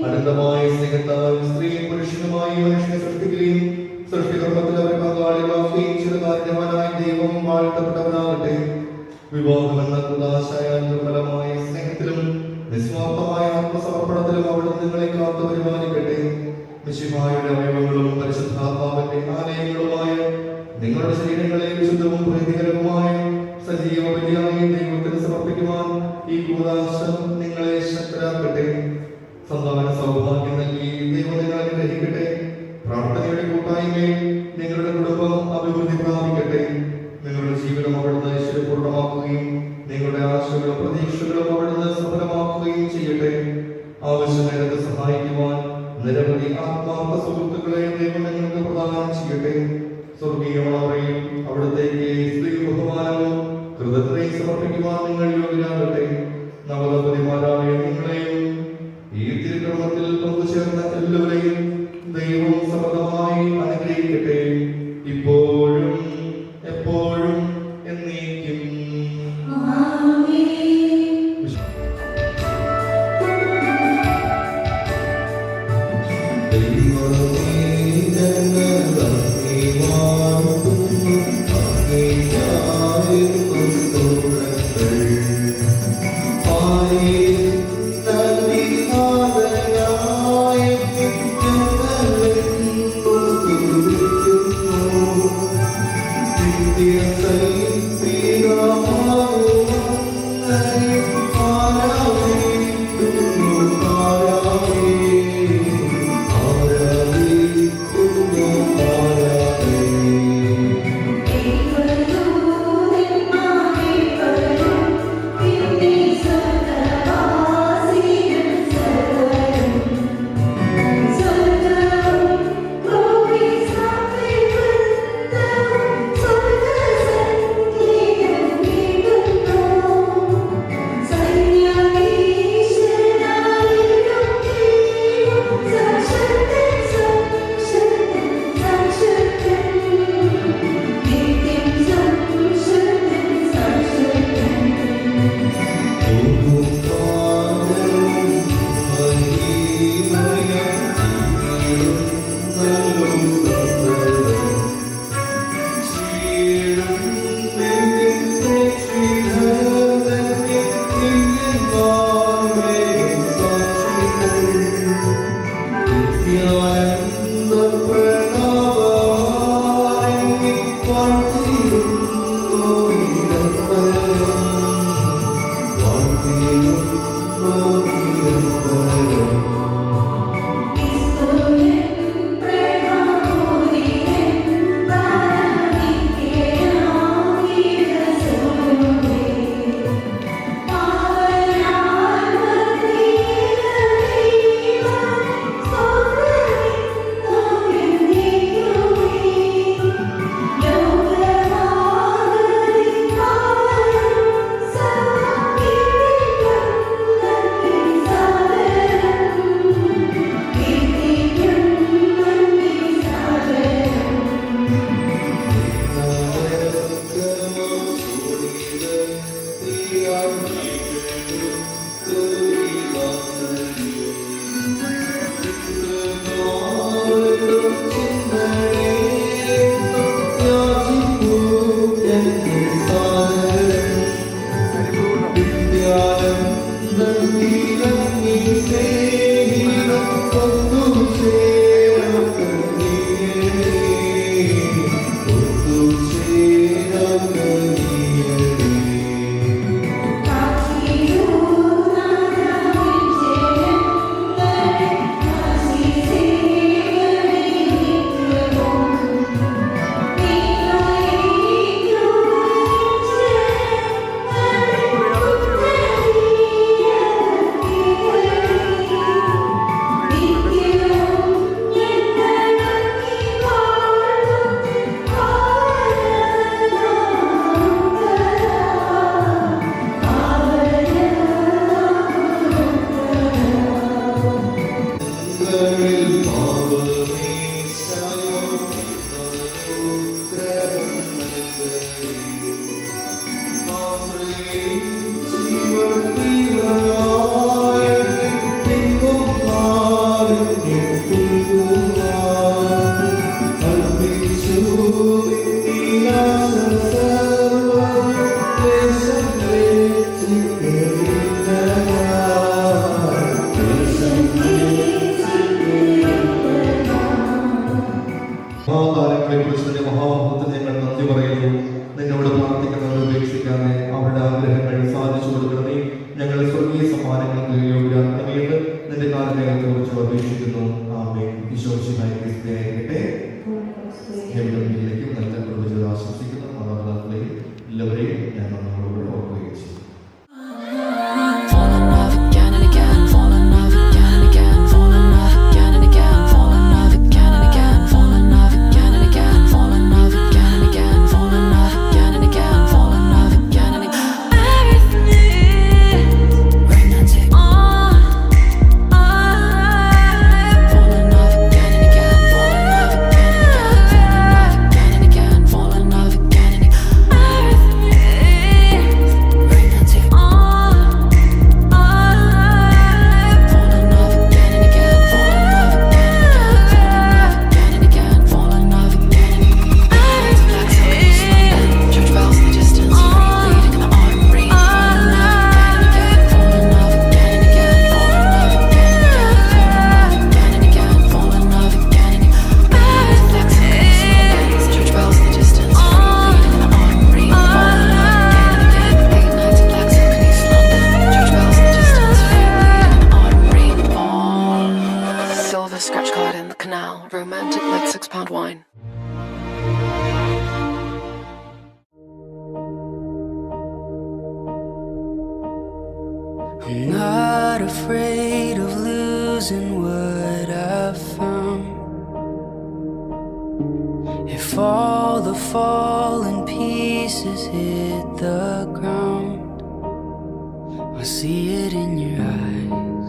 അനന്തമായ സ്നേഹത്താൽ സ്ത്രീയും പുരുഷനുമായി മനുഷ്യനെ സൃഷ്ടിക്കുകയും സൃഷ്ടികർമ്മത്തിൽ അവരെ പങ്കാളികളാക്കുകയും ചെയ്ത കാരണവാനായ ദൈവം വാഴ്ത്തപ്പെട്ടവനാകട്ടെ. വിവാഹമെന്ന കുദാശായ ദുർബലമായ സ്നേഹത്തിലും നിസ്വാർത്ഥമായ ആത്മസമർപ്പണത്തിലും അവിടുന്ന് നിങ്ങളെ കാത്തു പരിപാലിക്കട്ടെ. മിശിഹായുടെ അവയവങ്ങളും പരിശുദ്ധാത്മാവിന്റെ ആലയങ്ങളുമായ നിങ്ങളുടെ ശരീരങ്ങളെ വിശുദ്ധവും പ്രീതികരവുമായ സജീവ ബലിയായി ദൈവത്തിന് സമർപ്പിക്കുവാൻ ഈ കൂദാശ നിങ്ങളെ ശക്തരാക്കട്ടെ. സന്താന സൗഭാഗ്യം നൽകി ദൈവം നിങ്ങളെ അനുഗ്രഹിക്കട്ടെ. പ്രാർത്ഥനയുടെ കൂട്ടായ്മയിൽ നിങ്ങളുടെ കുടുംബം അഭിവൃദ്ധി പ്രാപിക്കട്ടെ. നിങ്ങളുടെ ജീവിതം അവിടുന്ന് ഐശ്വര്യപൂർണ്ണമാക്കുകയും നിങ്ങളുടെ ആശകളും പ്രതീക്ഷകളും അവിടുന്ന് സഫലമാക്കുകയും ചെയ്യട്ടെ. ആവശ്യനേരത്ത് സഹായിക്കുവാൻ നിരവധി ആത്മാർത്ഥ സുഹൃത്തുക്കളെ ദൈവം നിങ്ങൾക്ക് പ്രദാനം ചെയ്യട്ടെ. സ്വർഗീയമാറയിൽ അവിടത്തേക്ക് സ്ത്രീ ബഹുമാനവും കൃതജ്ഞതയും സമർപ്പിക്കുവാൻ നിങ്ങൾ യോഗ്യരാകട്ടെ. നവദമ്പതിമാരായ നിങ്ങളെയും ഈ തിരുക്രമത്തിൽ പങ്കുചേർന്ന എല്ലാവരെയും ദൈവം സമൃദ്ധമായി അനുഗ്രഹിക്കട്ടെ. ഇപ്പോഴും എപ്പോഴും എന്നേക്കും. Yo മഹാകാലങ്ങളെക്കുറിച്ച് നിന്റെ മഹാമഹത്വത്തിന് ഞങ്ങൾ നന്ദി പറയുന്നു. നിന്നോട് പ്രാർത്ഥിക്കുന്നവരെ ഉപേക്ഷിക്കാതെ അവരുടെ ആഗ്രഹങ്ങൾ സാധിച്ചു കൊടുക്കണമേ. ഞങ്ങൾ സ്വർഗീയ സമ്മാനങ്ങൾക്ക് യോഗ്യരാക്കണമെന്ന് നിന്റെ കാലങ്ങളെ കുറിച്ച് അപേക്ഷിക്കുന്നു. ആമേൻ. ഈശോമിശിഹായ്ക്ക് എവിടെയും നല്ല പ്രവചനം ആശംസിക്കുന്ന മാതാപിതാക്കളെയും എല്ലാവരെയും ഞാൻ നമ്മളോട് ഓർക്കുകയും ചെയ്യും. Scratch card in the canal, romantic like £6 wine. I'm not afraid of losing what I've found. If all the fallen pieces hit the ground, I see it in your eyes,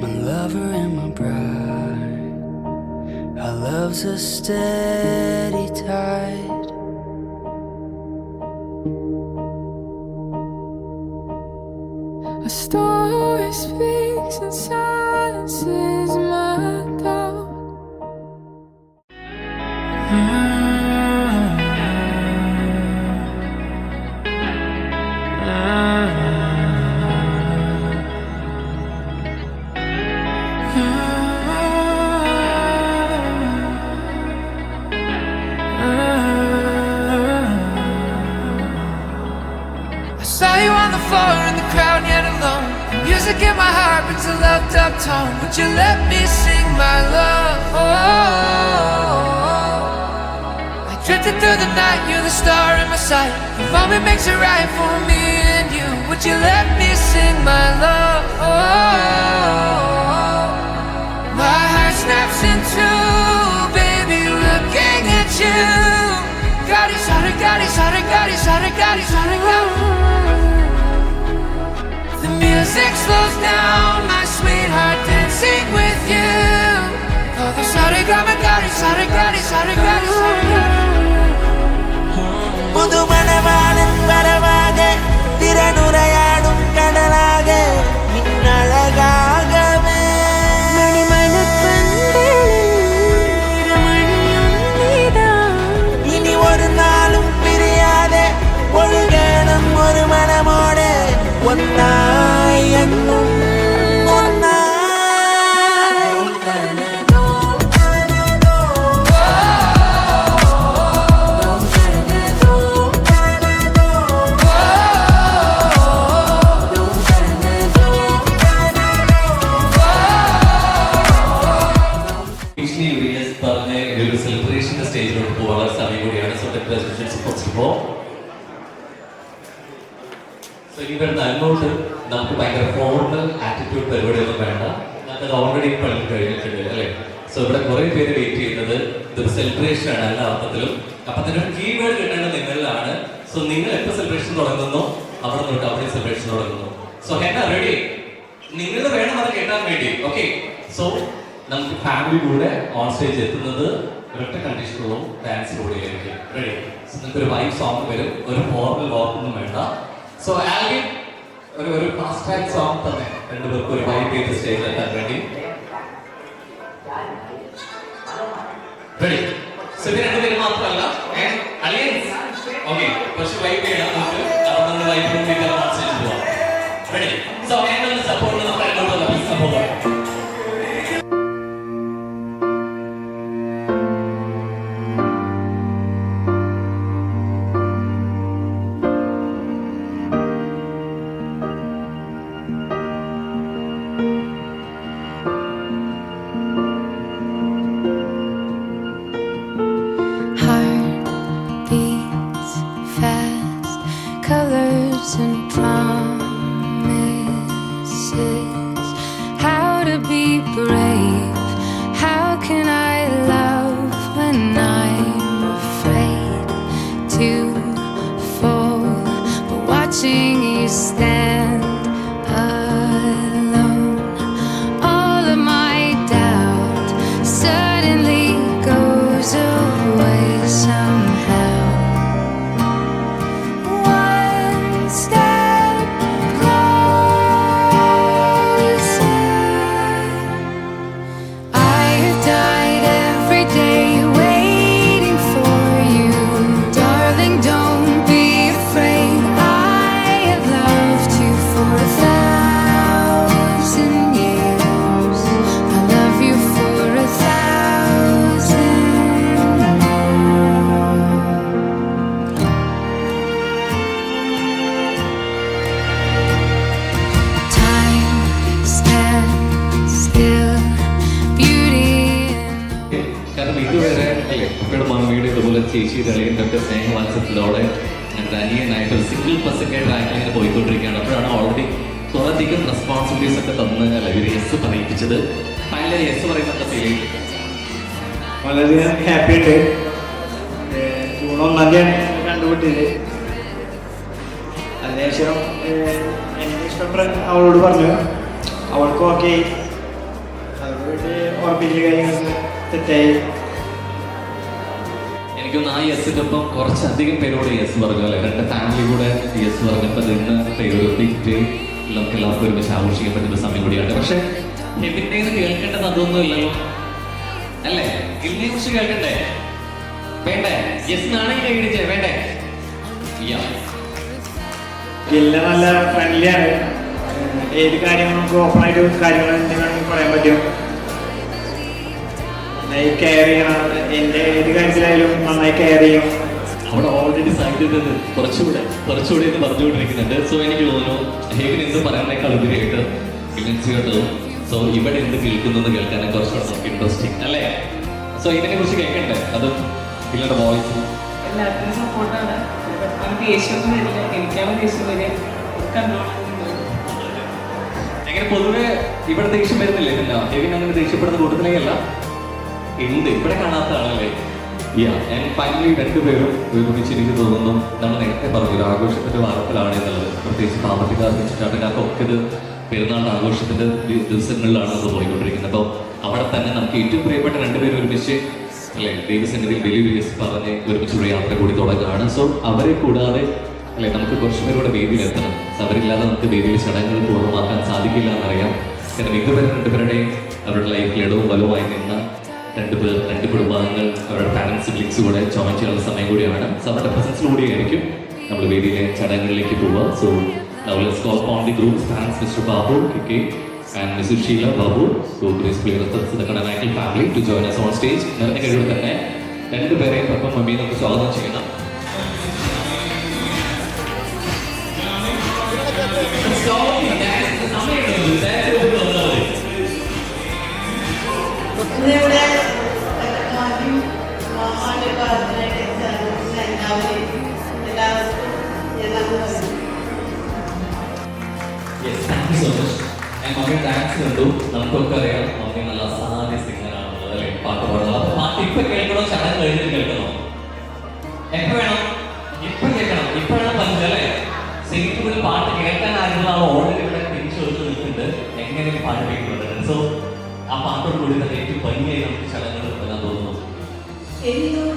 my lover and my bride. Our love's a steady tide. A story speaks and silences my doubt. I saw you on the floor in the crowd yet alone. The music in my heart brings a loved up tone. Would you let me sing my love? I drifted through the night, you're the star in my sight. The moment makes it right for me and you. Would you let me sing my love? My heart snaps in two, baby, looking at you. Gadi sare, gadi sare, gadi sare, gadi sare, gadi. The music slows down, my sweetheart, dancing with you. Oh, the sare, gadi, gadi sare, gadi sare, gadi sare. Puthumanavalan വരവാകെ തിരനുറയാടും കടലാകെ മിന്നഴകാകവേ ഇനി ഒരു നാളും പിരിയാതെ ഒഴുകണം ഒരു മനമോടെ ഒന്നായി എന്നും ഒന്നായി. സെലിബ്രേഷന്റെ സ്റ്റേജിലോട്ട് പോകാനുള്ള സമയം കൂടിയാണ്. സോ ഇനി വരുന്ന അങ്ങോട്ട് നമുക്ക് ഭയങ്കര ഫോർമൽ ആറ്റിറ്റ്യൂഡ് പരിപാടിയൊന്നും വേണ്ട. നമുക്കത് ഓൾറെഡി പള്ളി കഴിഞ്ഞിട്ടുണ്ട് അല്ലേ? സോ ഇവിടെ കുറെ പേര് വെയിറ്റ് ചെയ്യുന്നത് ഇതൊരു സെലിബ്രേഷൻ ആണ് എല്ലാ അർത്ഥത്തിലും. അപ്പൊ അതിനൊരു കീവേഡ് കിട്ടേണ്ടത് നിങ്ങളിലാണ്. സോ നിങ്ങൾ എപ്പോൾ സെലിബ്രേഷൻ തുടങ്ങുന്നു അവിടെ തൊട്ട് അവിടെ സെലിബ്രേഷൻ തുടങ്ങുന്നു. സോ എന്നാ റെഡി? നിങ്ങൾ വേണം അത് കേട്ടാൻ വേണ്ടി. ഓക്കെ, സോ നമുക്ക് ഫാമിലി കൂടെ ഓൺ സ്റ്റേജ് എത്തുന്നത് ഒരൊറ്റ കണ്ടീഷനുള്ളൂ, ഡാൻസിലൂടെയായിരിക്കും. റെഡി? നിങ്ങൾക്ക് ഒരു വൈബ് സോങ് വരും, ഒരു ഫോർമൽ വാക്കൊന്നും വേണ്ട. സോ ആൽവിൻ ഒരു ഫാസ്റ്റ് ട്രാക്ക് സോങ് തന്നെ രണ്ടുപേർക്ക് ഒരു വൈബ് ചെയ്ത് സ്റ്റേജിൽ എത്താൻ വേണ്ടി. റെഡി? സോ ഇത് രണ്ടുപേരും മാത്രമല്ല wishing you stand alone. All of my doubt suddenly goes away somehow. One step closer. I have died every day waiting for you. Darling, don't be afraid. I have loved you for 1,000 years. I love you for 1,000 more. Time stands still. Beauty in കാരണം ഇതുവരെ അല്ലേ കുട്ടിയുടെ മമ്മിയുടെ ഇതുപോലെ ചേച്ചിയുടെ അളിയൻ്റെ ഒക്കെ സ്നേഹവാത്സത്തിലൂടെ അനിയനായിട്ട് ഒരു single per cent ആയിട്ട് ഇങ്ങനെ പോയിക്കൊണ്ടിരിക്കുകയാണ്. അപ്പോഴാണ് ഓൾറെഡി കുറേയധികം റെസ്പോൺസിബിലിറ്റീസ് ഒക്കെ തന്ന് അല്ല ഇവർ യെസ് പറയിപ്പിച്ചത്. ഫൈനലി യെസ് പറയുന്നൊക്കെ ഫീൽ വളരെയധികം ഹാപ്പി ഉണ്ട്. ജൂൺ 1 കണ്ടുപിട്ടിയത് അതിനുശേഷം എനിക്ക് ഇഷ്ടപ്പെട്ട അവളോട് പറഞ്ഞു, അവൾക്ക് ഓക്കെ അതുകൊണ്ട് ഉറപ്പിച്ച കാര്യങ്ങൾക്ക് തെറ്റായി. എനിക്കൊന്ന് ആ യെസിൻ്റെ ഒപ്പം കുറച്ചധികം പേരോട് യെസ് പറഞ്ഞു അല്ലേ. രണ്ട് ഫാമിലി കൂടെ യെസ് പറഞ്ഞപ്പോൾ ഇന്ന് ഒരു ബിഗ് ഡേ നമുക്ക് എല്ലാവർക്കും ഒരുമിച്ച് ആഘോഷിക്കാൻ പറ്റുന്ന സമയം കൂടിയാണ്. പക്ഷെ ഹെബിൻ്റെ കേൾക്കേണ്ടത് അതൊന്നും ഇല്ലല്ലോ അല്ലേ. ഇതിനെ കുറിച്ച് കേൾക്കണ്ടേ? വേണ്ടേ? യെസ് നാണെങ്കിൽ എഴുതിച്ചേ വേണ്ടേ? ജില്ല നല്ല ഫ്രണ്ട്ലിയാണ്. ഏത് കാര്യങ്ങളും നമുക്ക് ഓപ്പണായിട്ട് കാര്യങ്ങൾ എന്തെങ്കിലും പറയാൻ പറ്റും. നന്നായി കെയർ ചെയ്യണം. എൻ്റെ ഏത് കാര്യത്തിലായാലും നന്നായി കെയർ ചെയ്യും. അവിടെ ഓൾറെഡി സൈഡിൽ കുറച്ചുകൂടെ എന്ന് പറഞ്ഞുകൊണ്ടിരിക്കുന്നുണ്ട്. സോ എനിക്ക് തോന്നുന്നു ഹേവിൻ എന്ത് പറയാനേക്കാൾ ഉപരിയായിട്ട് ഫീലിങ്സ് കേട്ടതും സോ ഇവിടെ എന്ത് കേൾക്കുന്നു കേൾക്കാനെ കുറച്ചുകൂടെ നമുക്ക് ഇൻട്രസ്റ്റിംഗ് അല്ലേ. സോ ഇതിനെ കുറിച്ച് കേൾക്കണ്ടേ? അതും പിള്ളേരുടെ വോയിസ് എല്ലാത്തിനും സപ്പോർട്ടാണ്. നമുക്ക് ദേഷ്യമൊന്നും വരില്ല, എനിക്കാണ് ദേഷ്യം വരിക. എങ്ങനെ പൊതുവെ ഇവിടെ ദേഷ്യം വരുന്നില്ലേ? പിന്നെ ഹെവിൻ അങ്ങനെ ദേഷ്യപ്പെടുന്ന കൂട്ടത്തിലേക്കല്ല ഉണ്ട്, ഇവിടെ കാണാത്ത ആളല്ലേ. ഫൈനലി രണ്ടുപേരും ഒരുമിച്ച് എനിക്ക് തോന്നുന്നു നമ്മൾ നേരത്തെ പറഞ്ഞു ഒരു ആഘോഷത്തിന്റെ വാരത്തിലാണ് എന്നുള്ളത്. പ്രത്യേകിച്ച് പാവപ്പെട്ടക്കാർക്ക് ചുറ്റാട്ടക്കാർക്കൊക്കെ ഇത് പെരുന്നാൾ ആഘോഷത്തിന്റെ ദിവസങ്ങളിലാണ് അത് പോയിക്കൊണ്ടിരിക്കുന്നത്. അപ്പോൾ അവിടെ തന്നെ നമുക്ക് ഏറ്റവും പ്രിയപ്പെട്ട രണ്ടുപേരും ഒരുമിച്ച് അല്ലെ ദൈവസന്നിധിയിൽ വലിയൊരു പറഞ്ഞ് ഒരുമിച്ചുള്ള യാത്ര കൂടി തുടങ്ങുകയാണ്. സോ അവരെ കൂടാതെ അല്ലെ നമുക്ക് കുറച്ചുപേരോടെ വേദിയിലെത്തണം. അവരില്ലാതെ നമുക്ക് വേദിയിൽ ചടങ്ങുകൾ പൂർണ്ണമാക്കാൻ സാധിക്കില്ല എന്നറിയാം. കാരണം ഇതുവരെ രണ്ടുപേരുടെയും അവരുടെ ലൈഫിൽ ഇടവും വലുമായി നിന്ന രണ്ട് കുടുംബാംഗങ്ങൾ അവരുടെ പാരൻസ് സിബ്ലിങ്സ് കൂടെ ജോയിൻ ചെയ്യാനുള്ള സമയം കൂടിയാണ്. സോ അവരുടെ പ്രസൻസിലൂടെയായിരിക്കും നമ്മൾ വേദിയിലെ ചടങ്ങുകളിലേക്ക് പോവുക. So now let's call upon the group's parents, Mr. Babu, KK, and Mrs. Sheila Babu, who is playing with the Kananaikal family to join us on stage. നിറഞ്ഞ കഴിവ് തന്നെ രണ്ടുപേരെയും പപ്പം മമ്മിയെ നമുക്ക് സ്വാഗതം ചെയ്യണം. മമ്മി ഡാൻസ് കണ്ടു. നമുക്കൊക്കെ അറിയാം മമ്മി നല്ല അസാധ്യ സിംഗറാണുള്ളത് അല്ലെ, പാട്ട് പാടുന്നത്. അപ്പൊ പാട്ട് ഇപ്പൊ കേൾക്കണോ ചടങ്ങ് കഴിഞ്ഞ് കേൾക്കണോ? എപ്പോ വേണം? ഇപ്പൊ കേൾക്കണം, ഇപ്പൊ വേണം പഞ്ച് അല്ലേ. സിംഗിൾ പാട്ട് കേൾക്കാൻ ആയിരുന്നു ആ ഓൾറെഡി ഇവിടെ തിരിച്ചു കൊടുത്ത് നിൽക്കുന്നുണ്ട്. എങ്ങനെയും പാട്ട് കേൾക്കുന്നുണ്ട്. സോ ആ പാട്ടോട് കൂടി തന്നെ ഏറ്റവും ഭംഗിയായി നമുക്ക് ചടങ്ങുകൾ എത്താൻ തോന്നുന്നു. ഏറ്റവും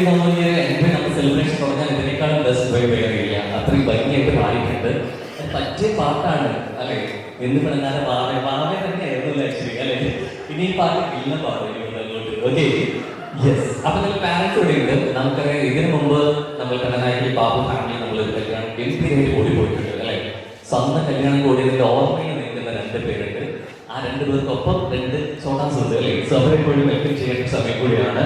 ഭംഗിയായി നമ്മൾ സെലിബ്രേഷൻ തുടങ്ങാൻ ഇതിനേക്കാളും ബെസ്റ്റ് വേ വേറെ ഇല്ല. അത്രയും ഭംഗിയായിട്ട് പാടിയിട്ടുണ്ട്. പറ്റിയ പാട്ടാണ് അല്ലെ. എന്ന് പറഞ്ഞാൽ വാവേ തന്നെ ആയിരുന്നില്ല ആക്ച്വലി അല്ലെ. ഇനി ഈ പാട്ട് ഇല്ല പാടും അങ്ങോട്ട്. Okay yes. അപ്പൊ നിങ്ങൾ പാരന്റ്സ് ഇവിടെ ഉണ്ട്. നമുക്കറിയാം ഇതിനു മുമ്പ് നമ്മൾ കണ്ണനായിക്കൽ ബാബു ഫാമിലി നമ്മൾ കല്യാണം ഗംഭീരമായിട്ട് കൂടി പോയിട്ടുണ്ട് അല്ലെ. സ്വന്തം കല്യാണം കൂടിയതിന്റെ ഓർമ്മയിൽ നിൽക്കുന്ന രണ്ട് പേരുണ്ട്. ആ രണ്ടു പേർക്കൊപ്പം രണ്ട് ചോട്ടാസ് ഉണ്ട് അല്ലെ. സോ അവരെ കൂടി വെൽക്കം ചെയ്യേണ്ട സമയം കൂടിയാണ്.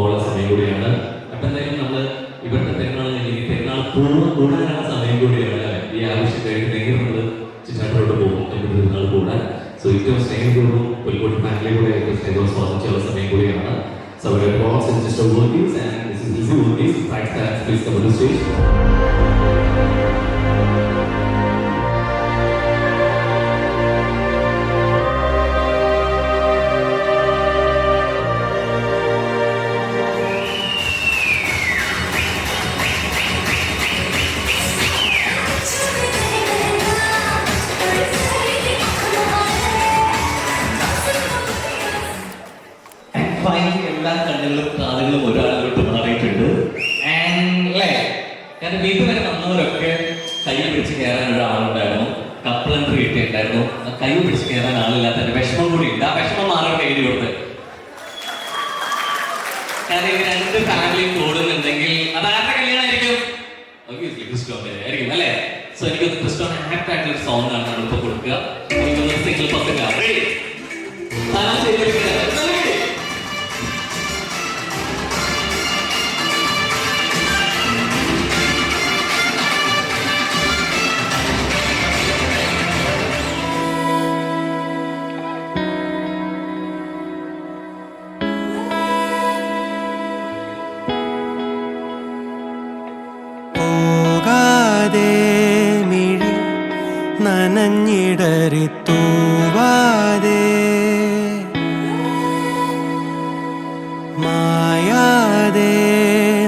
പോകാനുള്ള സമയം കൂടിയാണ്. അപ്പം എന്തായാലും നമ്മൾ ഇവിടുത്തെ പെരുന്നാൾ കഴിഞ്ഞ് പെരുന്നാൾ കൂടാനുള്ള സമയം കൂടിയാണ്. ഈ ആവശ്യം കഴിഞ്ഞ് നേരെ നമ്മൾ ചിറ്റാട്ടിലോട്ട് പോകും പെരുന്നാൾ കൂടാൻ. സോ ഏറ്റവും സ്നേഹപൂർവ്വം പുൽക്കോട്ട് ഫാമിലി കൂടെ ഏറ്റവും സ്നേഹോസ്വാദിച്ചുള്ള സമയം കൂടിയാണ്. So our boss is Mr. Worgis and this is Easy Worgis. Thanks, please come on the stage. എല്ലാ കണ്ണുകളും കാതുകളും ഒരാളിലോട്ട് മാറിയിട്ടുണ്ട്. അല്ലേ? കാരണം ഇതുവരെ വന്നവരൊക്കെ കൈ പിടിച്ച് കയറാൻ ഒരാളുണ്ടായിരുന്നു, കപ്ലൻട്രി കിട്ടിയിട്ടുണ്ടായിരുന്നു. കൈ പിടിച്ച് കയറാൻ ആളില്ലാത്തതിന്റെ വിഷമം കൂടി ഉണ്ട്. ആ വിഷമം മാറട്ടെ എഴുതി കൊടുത്ത്. കാരണം ഇത് രണ്ട് ഫാമിലിയും കൂടുന്നുണ്ടെങ്കിൽ അതാരുടെ കല്യാണമായിരിക്കും? ക്രിസ്റ്റോന്റെ ആയിരിക്കും അല്ലേ? സോ എനിക്കൊന്ന് ക്രിസ്റ്റോൺ ആക്ട് ആയിട്ടുള്ള ഒരു സോങ് ആണ് നമ്മളിപ്പോ കൊടുക്കുക. എനിക്കൊന്ന് സിംഗിൾ പസംഗ നനഞ്ഞിടറി തൂവാതെ മായാതെ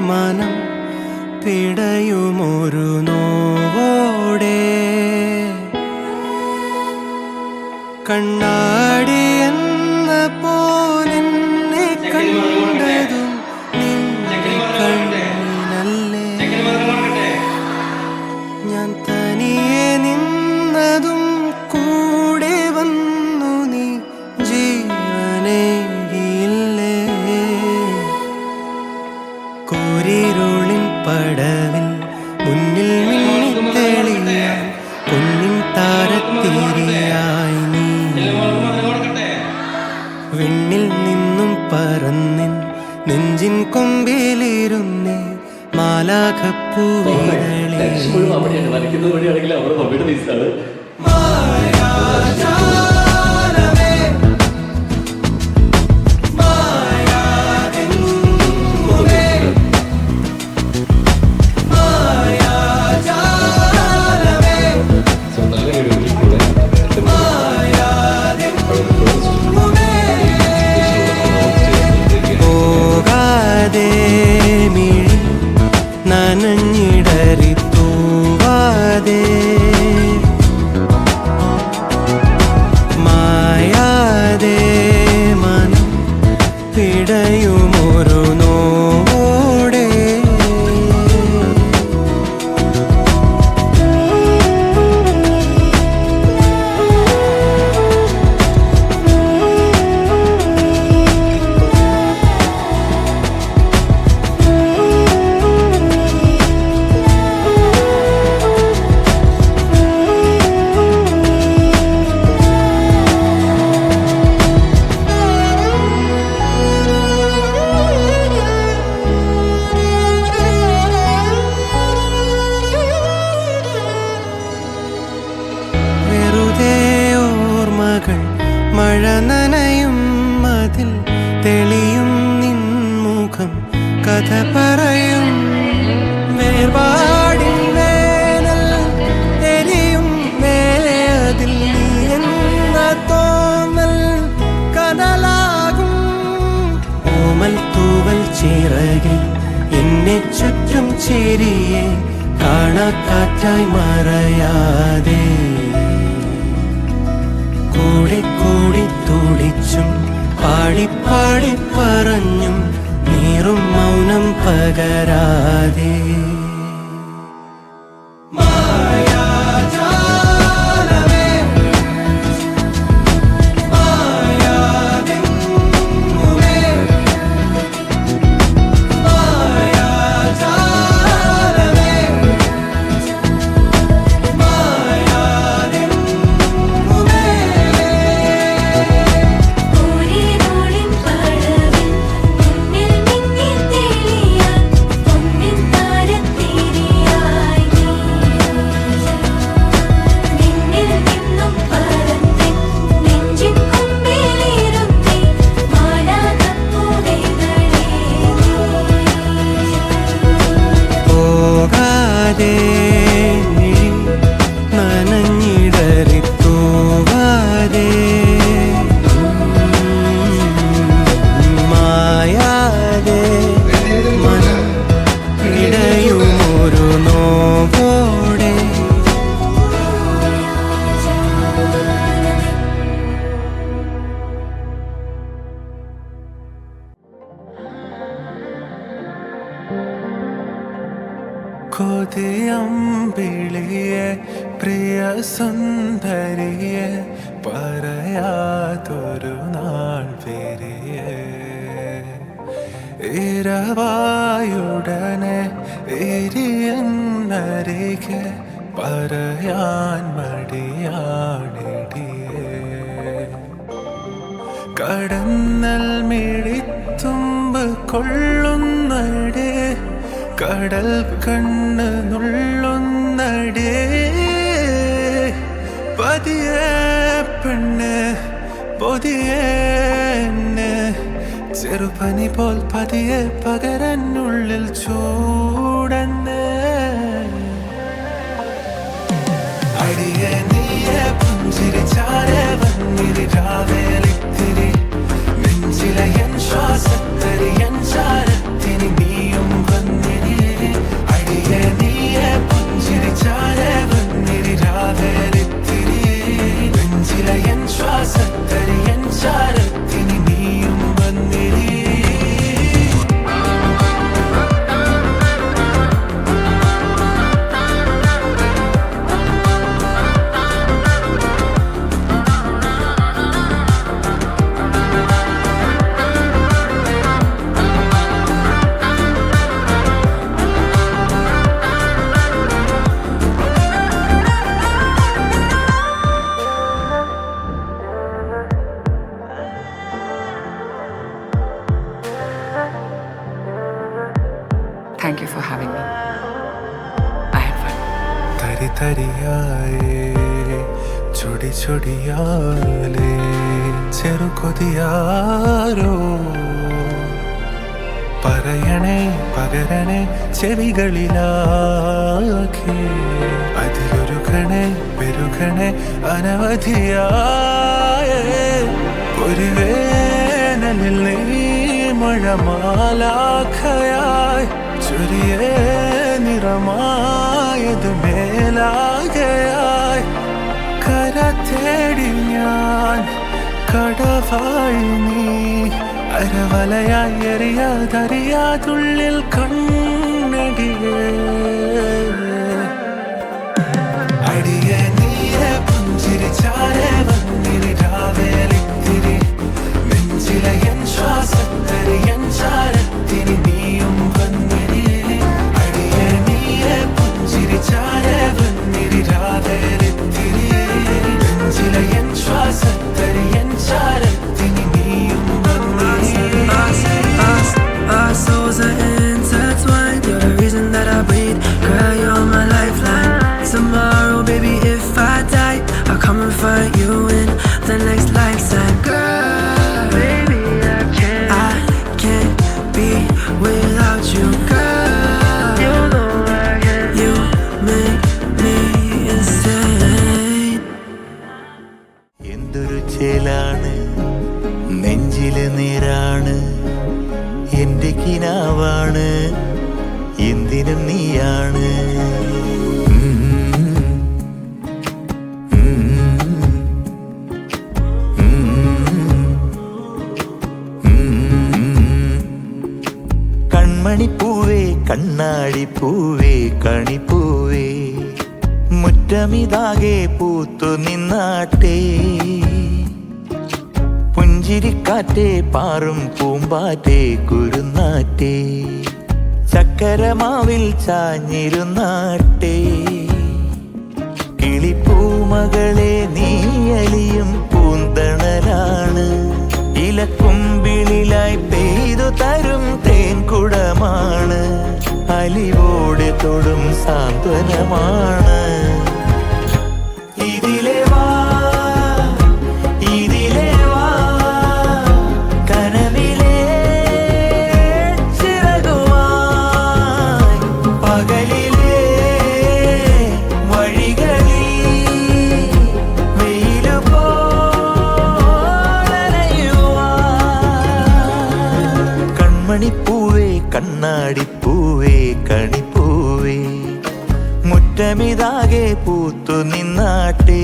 മനം പിടയുമൊരു നോവോടെ കണ്ണാടി എന്ന പോലെന്നെ കണ്ടതും കണ്ണിനല്ലേ ഞാൻ തനിയെ നിന്നതും കൂടെ വന്നു നീ ജീവനേകിയില്ലേ കോരിരുളിൻ പടവിൽ മുന്നിൽ മിന്നിത്തെളിയാൻ പൊന്നിൻ താരത്തിരിയായി നീ വിണ്ണിൽ നിന്നും പറന്നിൻ നെഞ്ചിൻ കൊമ്പിലിരുന്നേ മാലാഖപ്പൂവിതളേ നനഞ്ഞിടറി തൂവാതെ മായാതെ മനം പിടയുമൊരു നോവോടെ മഴ നനയും മതിൽ തെളിയും നിൻമുഖം കഥ പറയും വേർപാടിൻ വേനൽ എരിയും മേലെ അതിൽ നീ എന്ന തോന്നൽ കടലാകും ഓമൽ തൂവൽ ചിറകിൽ എന്നെ ചുറ്റും ചിരിയെ കാണാക്കാറ്റായി മറയാതെ കൂടി കൂടി തുടിച്ചും പാടി പാടി പറഞ്ഞും നീറും മൗനം പകരാതെ കോരിരുളിൻ പടവിൽ മുന്നിൽ മിന്നി കൊതിയമ്പിളിയെ പ്രിയ സുന്ദരിയെ പറയാതൊരു നാൾ വരിയെ ഇരവായുടനെ എരിയന്നരികെ പറയാൻ മടിയാണിടിയേ കടന്നൽ മിഴിത്തുമ്പ് കൊള്ളുന്നടേ കടൽ കണ്ണ് നുള്ളുന്നടേ പതിയെ പെണ്ണ് പൊതിയെ ചെറുപനി പോൽ പതിയെ പകരനുള്ളിൽ ചൂടന്ന് അടിയെ നീയെ പുഞ്ചിരിച്ചാരെ വന്നിരി രാവേലിത്തിരി നെഞ്ചിലെ എൻ ശ്വാസത്തരി എൻ ചാരത്തിനി നീയും വന്നിരി അടിയെ നീയെ പുഞ്ചിരിച്ചാരെ വന്നിരി രാവേലിത്തിരി നെഞ്ചിലെ എൻ ശ്വാസത്തരി എൻ ചാരത്തിനി നീയും വന്നിരി Thank you for having me. I had fun. തരി തരിയായേ ചൊടി ചൊടിയാലേ ചെറുകൊതിയാരോ പറയണേ പകരണേ ചെവികളിലാകെ അതിലൊരുകണേ പെരുകണേ അനവധിയായേ ഒരു വേനലിൽ നീ മഴമാലാഖയായി ചൊരിയേ നിറമായത് മേലാകയായി കര തേടി ഞാൻ കടവായി നീ അരവലയായി എറിയാതറിയാതുള്ളിൽ കണ്ണടിയേ അടിയെ നീയെ പുഞ്ചിരിച്ചാരെ വന്നിരി രാവേലിത്തിരി നെഞ്ചിലെ എൻ ശ്വാസത്തരി എൻ ചാരത്തിനി നീയും വന്നിരി അടിയെ നീയെ പുഞ്ചിരിച്ചാരെ വന്നിരി രാവേലിത്തിരി നെഞ്ചിലെ എൻ ശ്വാസത്തരി എൻ ചാരത്തിനി നീയും Our souls are intertwined. You're the reason that I breathe. Girl, you're my lifeline. Tomorrow, baby, if I die, I'll come and find you in the next lifetime. Girl, baby, I can't be without you. Girl, you know I can't. You make me insane. എന്തൊരു ചേലാണ് നെഞ്ചില് നീരാണ് എന്റെ കിനാവാണ് എന്തിനും നീയാണ് കൺമണിപ്പൂവേ കണ്ണാടിപ്പൂവേ കണിപ്പൂവേ മുറ്റമിതാകെ പൂത്തു നിന്നാട്ടേ പുഞ്ചിരിക്കാറ്റേ പാറും പൂമ്പാറ്റേ കുരുന്നാറ്റേ ചക്കരമാവിൽ ചാഞ്ഞിരുന്നാട്ടേ കിളിപ്പൂമകളെ നീയലിയും പൂന്തണലാണ് ഇലക്കുമ്പിളിലായി പെയ്തു തരും തേൻകുടമാണ് അലിവോടെ തൊടും സാന്ത്വനമാണ് ഇതിലെ വാ ഇതിലെ വാ കനവിലെ ചിറകുമായി പകലിലെ വഴികളിൽ വെയിലു പോലയുവാൻ കൺമണിപ്പൂവേ കണ്ണാടിപ്പൂവേ കണിപ്പൂവേ മുറ്റമിതാകെ പൂത്തു നിന്നാട്ടേ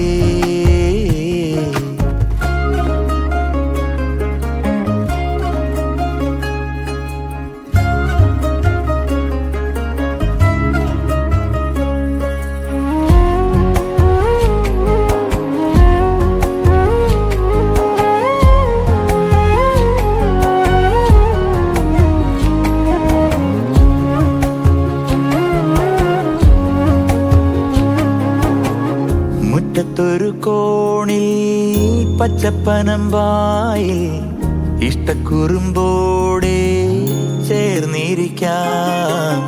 പച്ചപ്പനമ്പായിൽ ഇഷ്ടക്കുറുമ്പോടെ ചേർന്നിരിക്കാം.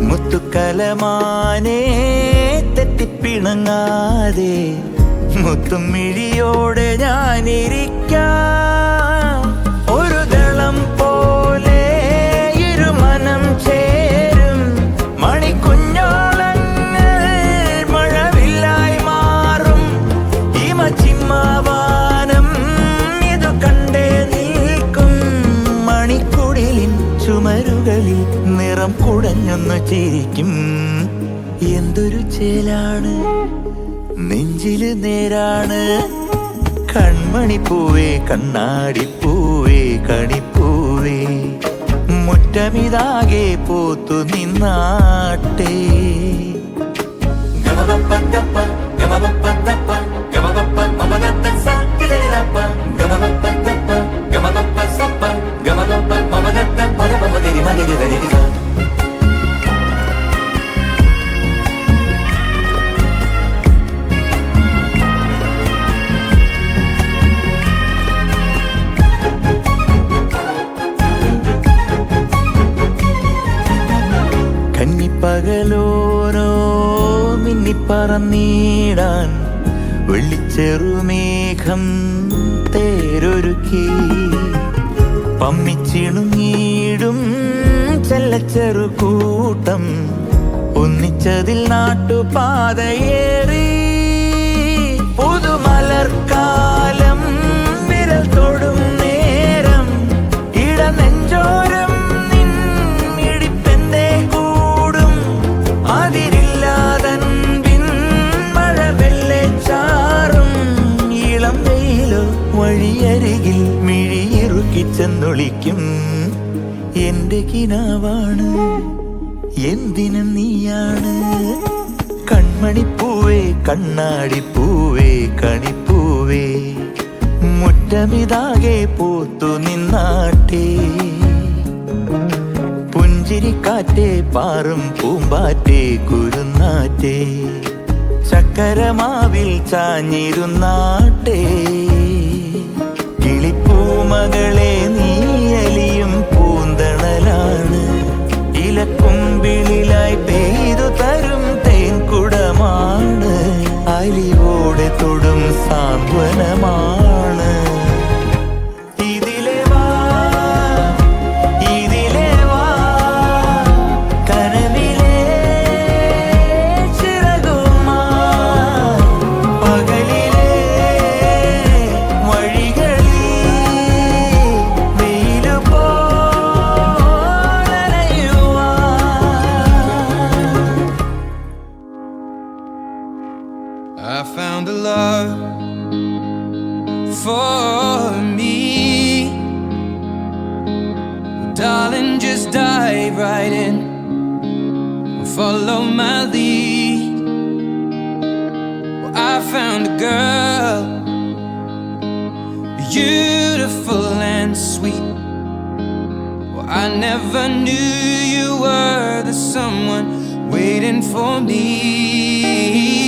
മുത്തുക്കലമാനെ തെറ്റിപ്പിണങ്ങാതെ മുത്തും മിഴിയോടെ ഞാനിരിക്കാം. ഒരു ദളം പോലെ ഇരുമനം ചേരും മണിക്കുഞ്ഞോളങ്ങൾ മഴവില്ലായി മാറും. ഹിമചിമ്മാവാനം ഇതു കണ്ടേ നിൽക്കും. മണിക്കുടിലിൻ ചുമരുകളിൽ നിറം കുടഞ്ഞൊന്നു ചിരിക്കും. എന്തൊരു ചേലാണ് നെഞ്ചില് നേരാണ്. കൺമണിപ്പൂവേ കണ്ണാടിപ്പൂവേ കണിപ്പൂവേ മുറ്റമിതാകെ പോത്തു നിന്നാട്ടെ. കന്നിപ്പകലോരോ മിന്നിപ്പറന്നീടാൻ വെള്ളിച്ചെറുമേഘം തേരൊരുക്കി. പമ്മിച്ചിണുങ്ങിയിടും ചെല്ലച്ചെറു കൂട്ടം ഒന്നിച്ചതിൽ നാട്ടുപാതയേറി. പുതുമലർക്കാലം വിരൽ തൊടും നേരം ഇടനെഞ്ചോരം വഴിയരികിൽ മിഴിയിറുക്കി ചെന്നൊളിക്കും. എന്റെ കിനാവാണ് എന്തിനും നീയാണ്. കൺമണിപ്പൂവേ കണ്ണാടിപ്പൂവേ കണിപ്പൂവേ മുറ്റമിതാകെ പോത്തു നിന്നാട്ടെ. പുഞ്ചിരിക്കാറ്റേ പാറും പൂമ്പാറ്റേ കുരുന്നാറ്റേ ചക്കരമാവിൽ ചാഞ്ഞിരുന്നാട്ടെ. കിളിപ്പൂമകളെ നീയലിയും പൂന്തണലാണ്. ഇലക്കുമ്പിളിലായി പെയ്തു തരും തേൻകുടമാണ്. അലിവോടെ തൊടും സാന്ത്വനമാണ്. I found a love for me. Darling, just dive right in and follow my lead. Well, I found a girl, beautiful and sweet. Well, I never knew you were the someone waiting for me.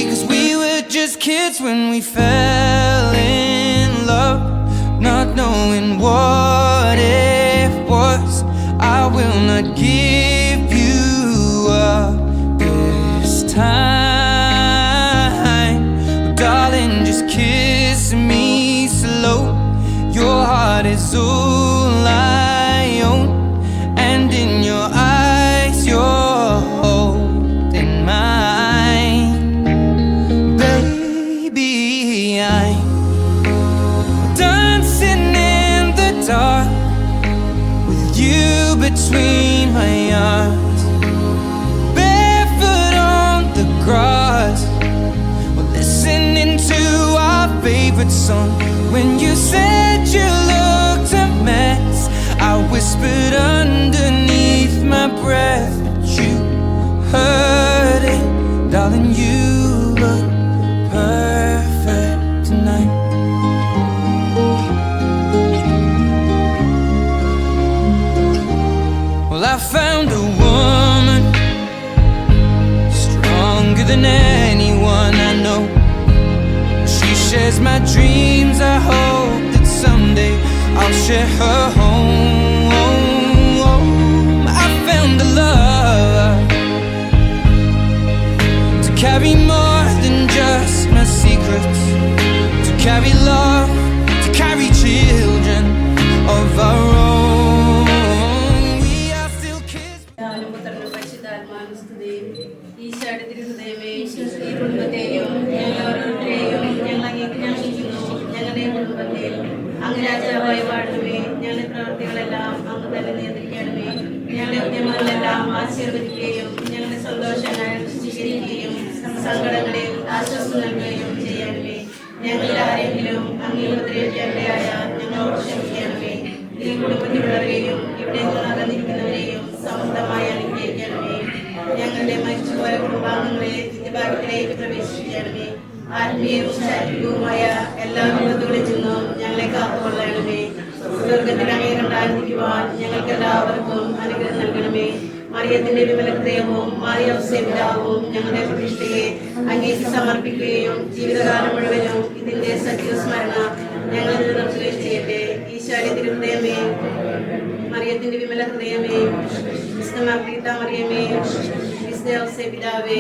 'Cause we were just kids when we fell in love, not knowing what it was. I will not give you up this time. Darling, just kiss me slow. Your heart is all I own, and in your eyes you're holding mine. Baby, I'm dancing in the dark with you between my arms, barefoot on the grass. We're listening to our favorite song. When you said you looked a mess, I whispered underneath my breath, but you heard it. Darling, you look perfect tonight. Well, I found a woman stronger than anyone I know. She shares my dreams. I hope that someday I'll share her home. I found a love to carry more than just my secrets, to carry love, to carry children of our own. We are still kids. ഈശോയുടെ തിരുഹൃദയമേ, ഈ കുടുംബത്തെയും ഓരോരുത്തരെയും ഞങ്ങൾ അംഗീകരിക്കുന്നു. ഞങ്ങളുടെ കുടുംബത്തെ അങ്ങ് രാജാവായി വാഴണമേ. ഞങ്ങളുടെ പ്രവർത്തികളെല്ലാം അങ്ങ് തന്നെ നിയന്ത്രിക്കണമേ. ഞങ്ങളുടെ ഉദ്യമങ്ങളെല്ലാം ആശീർവദിക്കുകയും ഞങ്ങളുടെ സന്തോഷങ്ങൾ സ്വീകരിക്കുകയും സങ്കടങ്ങളിൽ ആശ്വാസം നൽകുകയും ചെയ്യണമേ. ഞങ്ങളിൽ ആരെങ്കിലും അങ്ങേ ഉപദ്രവിക്കാനിടയായ ഞങ്ങളോട് ക്ഷമിക്കണമേ. ഈ കുടുംബത്തിലുള്ളവരെയും ഇവിടെ നിന്ന് അകന്നിരിക്കുന്നവരെയും സമൃദ്ധമായി അനുഗ്രഹിക്കണമേ. ഞങ്ങളുടെ മരിച്ചുപോയ കുടുംബാംഗങ്ങളെ നിത്യഭാഗ്യത്തിലേക്ക് പ്രവേശിപ്പിക്കണമേ. ആത്മീയവും ശാരീരികവുമായ എല്ലാ വിപത്തുകളിൽ നിന്നും ഞങ്ങളെ കാത്തുകൊള്ളണമേ. സ്വർഗത്തിൽ അങ്ങേ കണ്ടായിരിക്കുവാൻ ഞങ്ങൾക്ക് എല്ലാവർക്കും അനുഗ്രഹം നൽകണമേ. മറിയത്തിന്റെ വിമല ഹൃദയവും മാറിയവും ഞങ്ങളുടെ പ്രതിഷ്ഠയെ അങ്ങേക്ക് സമർപ്പിക്കുകയും ജീവിതകാലം മുഴുവനും ഇതിന്റെ സജീവ സ്മരണ ഞങ്ങൾ നിലനിർത്തുകയും ചെയ്യട്ടെ. ഈശോയുടെ തിരുഹൃദയമേ, മറിയത്തിന്റെ വിമല ഹൃദയമേ, മറിയമേ, പിതാവേ,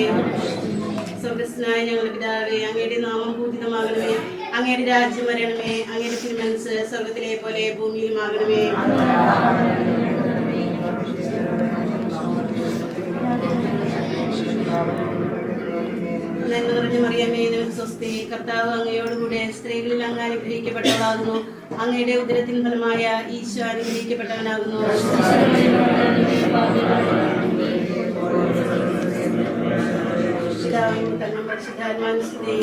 സ്വർഗസ്നായ ഞങ്ങളുടെ പിതാവേ, അങ്ങയുടെ നാമം പൂജിതമാകണമേ. അങ്ങയുടെ രാജ്യം വരണമേ. അങ്ങയുടെ തിരുമനസ്സ് സ്വർഗത്തിലെ പോലെ ഭൂമിയിലുമാകണമേ. നന്മ നിറഞ്ഞ മറിയമേ, നിനക്ക് സ്വസ്തി. കർത്താവ് അങ്ങയോടുകൂടെ സ്ത്രീകളിൽ അങ്ങ് അനുഗ്രഹിക്കപ്പെട്ടവളാകുന്നു. അങ്ങയുടെ ഉദരത്തിൻ ഫലമായ ഈശോ അനുഗ്രഹിക്കപ്പെട്ടവനാകുന്നു. പിതാവിനും പുത്രനും പരിശുദ്ധാത്മാവിനും സ്തുതി.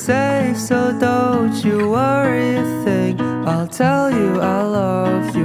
Safe, so don't you worry a thing. I'll tell you I love you